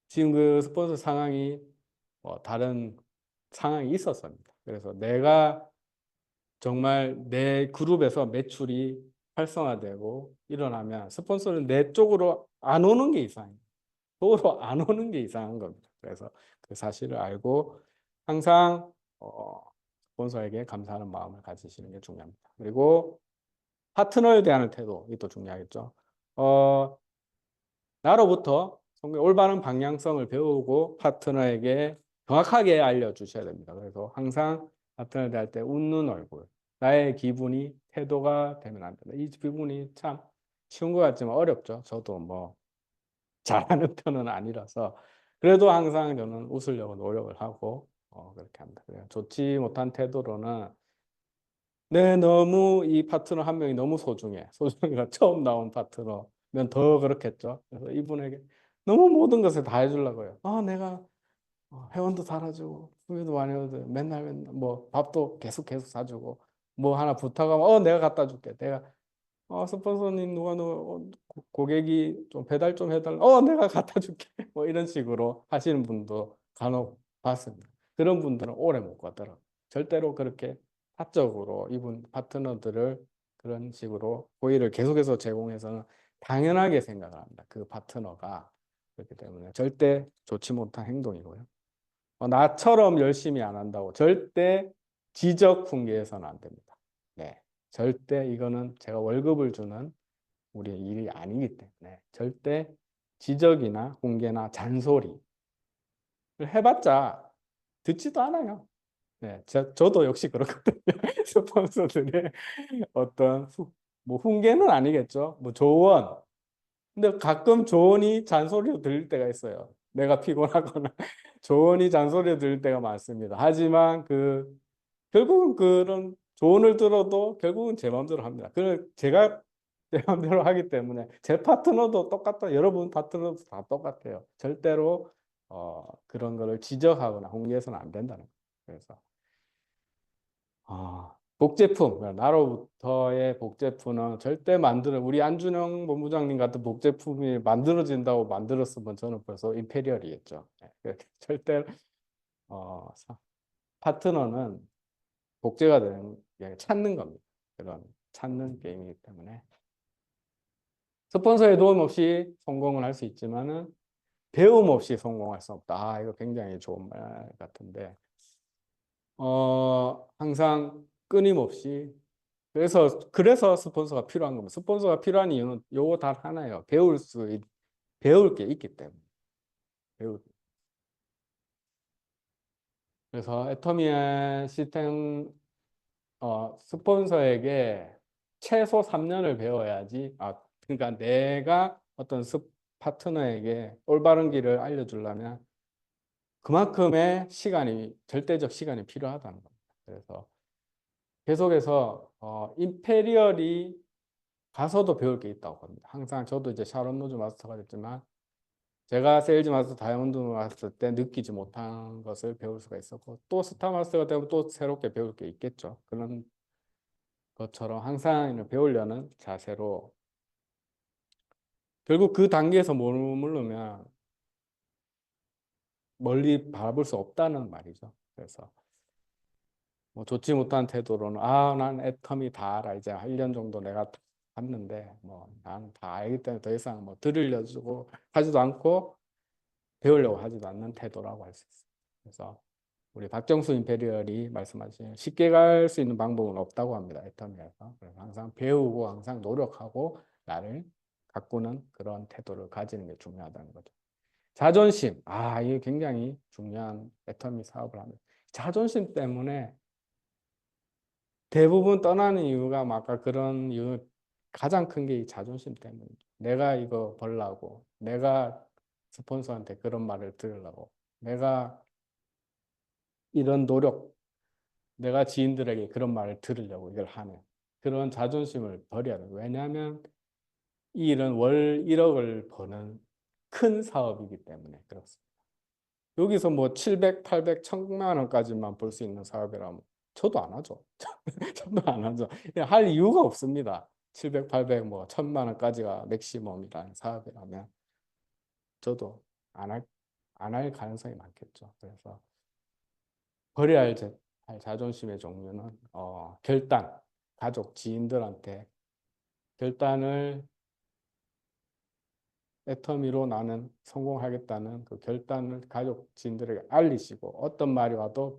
지금 그 스폰서 상황이 다른 상황이 있었습니다. 그래서 내가 정말 내 그룹에서 매출이 활성화되고 일어나면 스폰서는 내 쪽으로 안 오는 게 이상해요. 쪽으로 안 오는 게 이상한 겁니다. 그래서 그 사실을 알고 항상 스폰서에게 감사하는 마음을 가지시는 게 중요합니다. 그리고 파트너에 대한 태도, 이것도 중요하겠죠. 나로부터 올바른 방향성을 배우고 파트너에게 정확하게 알려주셔야 됩니다. 그래서 항상 파트너를 대할 때 웃는 얼굴, 나의 기분이 태도가 되면 안 된다. 이 부분이 참 쉬운 것 같지만 어렵죠. 저도 뭐 잘하는 편은 아니라서 그래도 항상 저는 웃으려고 노력을 하고 그렇게 합니다. 좋지 못한 태도로는 너무 이 파트너 한 명이 너무 소중해. 소중이가 처음 나온 파트너면 더 그렇겠죠. 그래서 이분에게 너무 모든 것을 다 해주려고요. 내가 회원도 달아주고 후회도 많이 해도 맨날 뭐 밥도 계속 사주고 뭐 하나 부탁하면 내가 갖다 줄게. 내가 스폰서님 누가 고객이 좀 배달 좀 해달라. 내가 갖다 줄게. 뭐 이런 식으로 하시는 분도 간혹 봤습니다. 그런 분들은 오래 못 가더라고요. 절대로 그렇게 사적으로 이분 파트너들을 그런 식으로 고의를 계속해서 제공해서는 당연하게 생각을 합니다. 그 파트너가. 그렇기 때문에 절대 좋지 못한 행동이고요. 나처럼 열심히 안 한다고 절대 지적 훈계해서는 안 됩니다. 네. 절대 이거는 제가 월급을 주는 우리의 일이 아니기 때문에 절대 지적이나 훈계나 잔소리를 해봤자 듣지도 않아요. 네, 저도 역시 그렇거든요. 스폰서들의 어떤 뭐 훈계는 아니겠죠. 뭐 조언. 근데 가끔 조언이 잔소리로 들릴 때가 있어요. 내가 피곤하거나 조언이 잔소리로 들릴 때가 많습니다. 하지만 결국은 그런 조언을 들어도 결국은 제 마음대로 합니다. 제가 제 마음대로 하기 때문에 제 파트너도 똑같다. 여러분 파트너도 다 똑같아요. 절대로 그런 거를 지적하거나 홍보해서는 안 된다는 거예요. 그래서 복제품, 나로부터의 복제품은 절대 우리 안준영 본부장님 같은 복제품이 만들어진다고 만들었으면 저는 벌써 임페리얼이겠죠. 절대 어, 파트너는 복제가 되는 게 찾는 겁니다. 그런 찾는 게임이기 때문에 스폰서의 도움 없이 성공을 할 수 있지만은 배움 없이 성공할 수 없다. 이거 굉장히 좋은 말 같은데 항상 끊임없이 그래서 스폰서가 필요한 겁니다. 스폰서가 필요한 이유는 요거 단 하나예요. 배울 게 있기 때문에. 배울. 그래서 애터미의 시스템 스폰서에게 최소 3년을 배워야지. 그러니까 내가 어떤 파트너에게 올바른 길을 알려주려면 그만큼의 절대적 시간이 필요하다는 겁니다. 그래서 계속해서 임페리얼이 가서도 배울 게 있다고 봅니다. 항상 저도 이제 샤론 노즈 마스터가 됐지만 제가 세일즈 마스터 다이아몬드 마스터 때 느끼지 못한 것을 배울 수가 있었고 또 스타 마스터가 되면 또 새롭게 배울 게 있겠죠. 그런 것처럼 항상 배우려는 자세로 결국 그 단계에서 머무르면 멀리 바라볼 수 없다는 말이죠. 그래서 뭐 좋지 못한 태도로는 난 애터미 다 알아. 이제 1년 정도 내가 봤는데 뭐 나는 다 알기 때문에 더 이상 뭐 들으려고 하지도 않고 배우려고 하지도 않는 태도라고 할 수 있어요. 그래서 우리 박정수 임페리얼이 말씀하신 쉽게 갈 수 있는 방법은 없다고 합니다. 애터미에서. 그래서 항상 배우고 항상 노력하고 나를 가꾸는 그런 태도를 가지는 게 중요하다는 거죠. 자존심. 이게 굉장히 중요한 애터미 사업을 합니다. 자존심 때문에 대부분 떠나는 이유가 아까 그런 이유 가장 큰 게 이 자존심 때문이죠. 내가 이거 벌라고, 내가 스폰서한테 그런 말을 들으려고, 내가 이런 노력, 내가 지인들에게 그런 말을 들으려고 이걸 하는 그런 자존심을 버려야 돼요. 왜냐하면 이 일은 월 1억을 버는 큰 사업이기 때문에 그렇습니다. 여기서 뭐 700, 800, 1000만 원까지만 벌 수 있는 사업이라면 저도 안 하죠. 저도 안 하죠. 할 이유가 없습니다. 700, 800, 뭐 1000만 원까지가 맥시멈이라는 사업이라면 저도 안 할 가능성이 많겠죠. 그래서 버려야 할 자존심의 종류는 결단, 가족, 지인들한테 결단을 애터미로 나는 성공하겠다는 그 결단을 가족, 지인들에게 알리시고 어떤 말이 와도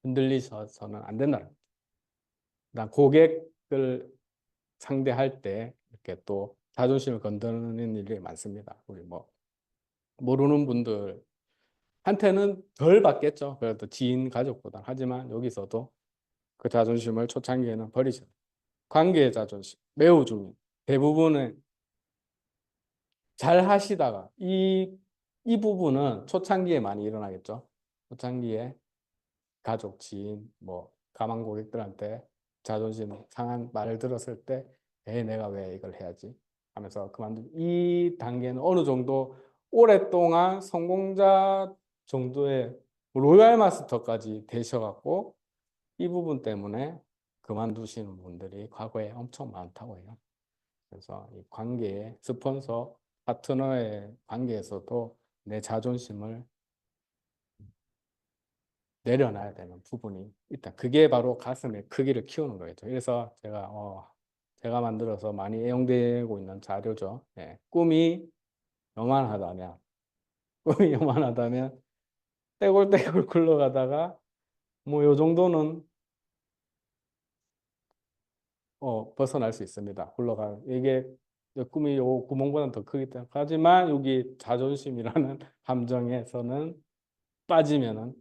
흔들리셔서는 안 된다는 거죠. 그다음 고객을 상대할 때 이렇게 또 자존심을 건드리는 일이 많습니다. 우리 뭐 모르는 분들한테는 덜 받겠죠. 그래도 지인, 가족보다. 하지만 여기서도 그 자존심을 초창기에는 버리셔야 돼요. 관계의 자존심 매우 중요해요. 대부분은 잘 하시다가 이 부분은 초창기에 많이 일어나겠죠. 초창기에 가족, 지인, 뭐 가망 고객들한테 자존심 상한 말을 들었을 때 내가 왜 이걸 해야지 하면서 이 단계는 어느 정도 오랫동안 성공자 정도의 로얄 마스터까지 되셔갖고 이 부분 때문에 그만두시는 분들이 과거에 엄청 많다고 해요. 그래서 이 관계에 스폰서, 파트너의 관계에서도 내 자존심을 내려놔야 되는 부분이 있다. 그게 바로 가슴의 크기를 키우는 거겠죠. 그래서 제가 만들어서 많이 애용되고 있는 자료죠. 꿈이 요만하다면, 꿈이 요만하다면 떼굴떼굴 굴러가다가 뭐 요 정도는 벗어날 수 있습니다. 이게 꿈이 요 구멍보다 더 크기 때문에 하지만 여기 자존심이라는 함정에서는 빠지면은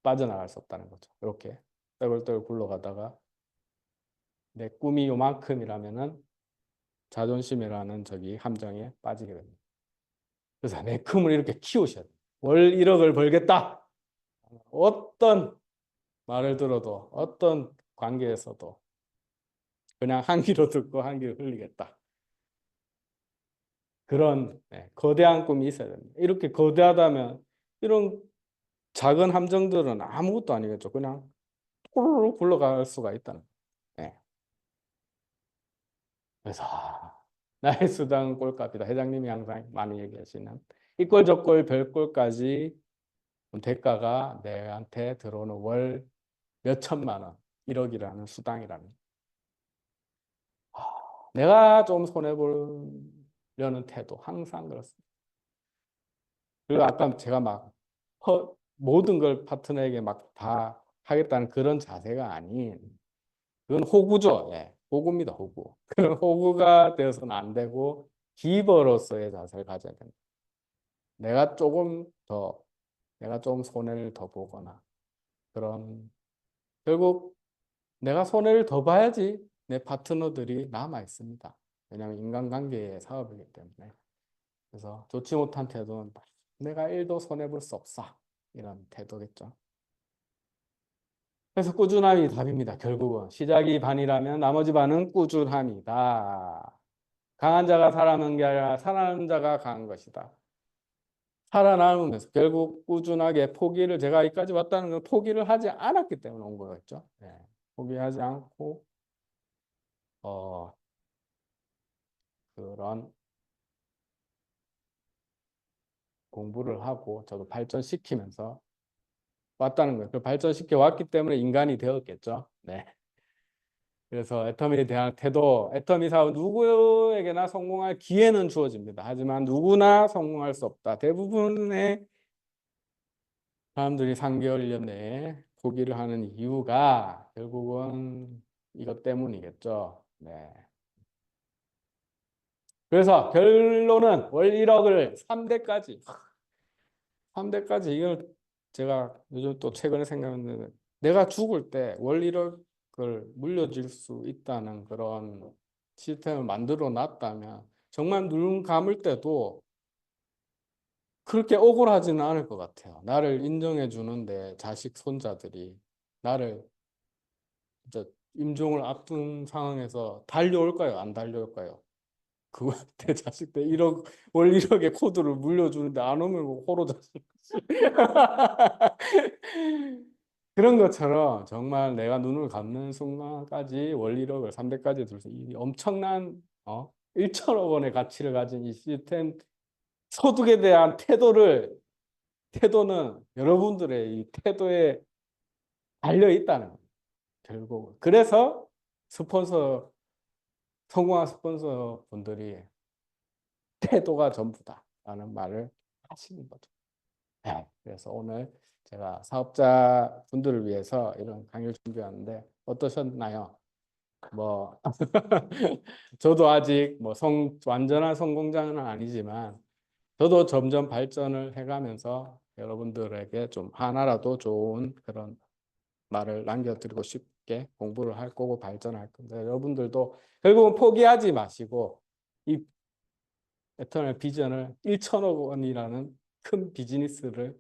빠져나갈 수 없다는 거죠. 이렇게 떼굴떼굴 굴러가다가 내 꿈이 요만큼이라면은 자존심이라는 저기 함정에 빠지게 됩니다. 그래서 내 꿈을 이렇게 키우셔야 돼요. 월 1억을 벌겠다. 어떤 말을 들어도 어떤 관계에서도 그냥 한 귀로 듣고 한 귀로 흘리겠다. 그런 거대한 꿈이 있어야 됩니다. 이렇게 거대하다면 이런 작은 함정들은 아무것도 아니겠죠. 그냥 홀로 굴러갈 수가 있다는 거예요. 네. 그래서 나의 수단 꼴값이다. 회장님이 항상 많이 얘기하시는 이꼴 저꼴 별꼴까지 대가가 내한테 들어오는 월 몇 천만 원, 1억이라는 수당이라는. 내가 좀 손해보려는 태도 항상 그렇습니다. 그리고 아까 제가 막 모든 걸 파트너에게 막 다 하겠다는 그런 자세가 아닌 그건 호구죠. 예, 호구입니다. 호구. 그런 호구가 되어서는 안 되고 기버로서의 자세를 가져야 됩니다. 내가 조금 더 내가 좀 손해를 더 보거나 그런 결국 내가 손해를 더 봐야지 내 파트너들이 남아 있습니다. 왜냐하면 인간관계의 사업이기 때문에. 그래서 좋지 못한 태도는 내가 1도 손해 볼 수 없어. 이런 태도겠죠. 그래서 꾸준함이 답입니다. 결국은 시작이 반이라면 나머지 반은 꾸준함이다. 강한 자가 살아남는 게 아니라 살아남는 자가 강한 것이다. 살아남으면서 결국 꾸준하게 포기를 제가 여기까지 왔다는 건 포기를 하지 않았기 때문에 온 거였죠. 네. 포기하지 않고 그런 공부를 하고 저도 발전시키면서 왔다는 거예요. 그 발전시켜 왔기 때문에 인간이 되었겠죠. 네. 그래서 애터미에 대한 태도, 애터미 사업 누구에게나 성공할 기회는 주어집니다. 하지만 누구나 성공할 수 없다. 대부분의 사람들이 3개월, 1년 내에 포기를 하는 이유가 결국은 이것 때문이겠죠. 네. 그래서 결론은 월 1억을 3대까지 이걸 제가 요즘 또 최근에 생각했는데 내가 죽을 때 월 1억을 물려줄 수 있다는 그런 시스템을 만들어 놨다면 정말 눈 감을 때도 그렇게 억울하지는 않을 것 같아요. 나를 인정해 주는데 자식 손자들이 나를 진짜 임종을 앞둔 상황에서 달려올까요? 안 달려올까요? 그거 내 자식 때 1억 월 1억의 코드를 물려주는데 안 오면 호로 자식. 그런 것처럼 정말 내가 눈을 감는 순간까지 월 1억을 300까지 둘 수, 이 엄청난 1천억 원의 가치를 가진 이 시스템 소득에 대한 태도는 여러분들의 이 태도에 달려 있다는 거예요. 결국 그래서 스폰서 성공한 스폰서 분들이 태도가 전부다라는 말을 하시는 거죠. 네, 그래서 오늘 제가 사업자 분들을 위해서 이런 강의를 준비하는데 어떠셨나요? 뭐 저도 아직 뭐 완전한 성공자는 아니지만 저도 점점 발전을 해가면서 여러분들에게 좀 하나라도 좋은 그런 말을 남겨드리고 싶게 공부를 할 거고 발전할 건데 여러분들도 결국은 포기하지 마시고 이 에터널 비전을 1천억 원이라는 큰 비즈니스를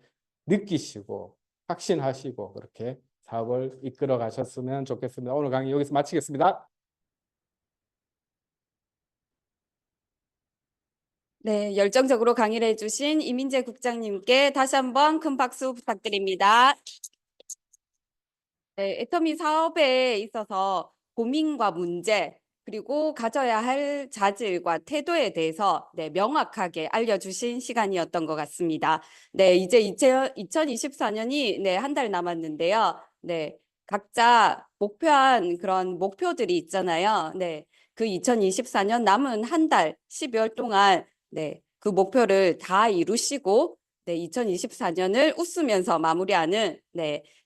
느끼시고 확신하시고 그렇게 사업을 이끌어 가셨으면 좋겠습니다. 오늘 강의 여기서 마치겠습니다. 네, 열정적으로 강의를 해주신 이민재 국장님께 다시 한번 큰 박수 부탁드립니다. 네, 애터미 사업에 있어서 고민과 문제, 그리고 가져야 할 자질과 태도에 대해서 명확하게 알려주신 시간이었던 것 같습니다. 네, 이제 2024년이 한 달 남았는데요. 네, 각자 목표한 그런 목표들이 있잖아요. 네, 그 2024년 남은 한 달, 12월 동안 그 목표를 다 이루시고 2024년을 웃으면서 마무리하는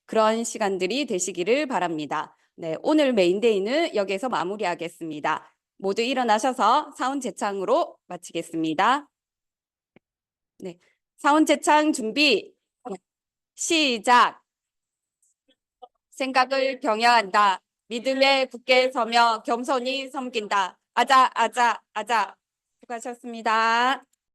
그런 시간들이 되시기를 바랍니다. 네, 오늘 메인데이는 여기서 마무리하겠습니다. 모두 일어나셔서 사원 제창으로 마치겠습니다. 네, 사원 제창 준비, 시작! 생각을 경외한다. 믿음에 굳게 서며 겸손히 섬긴다. 아자, 아자, 아자. 수고하셨습니다.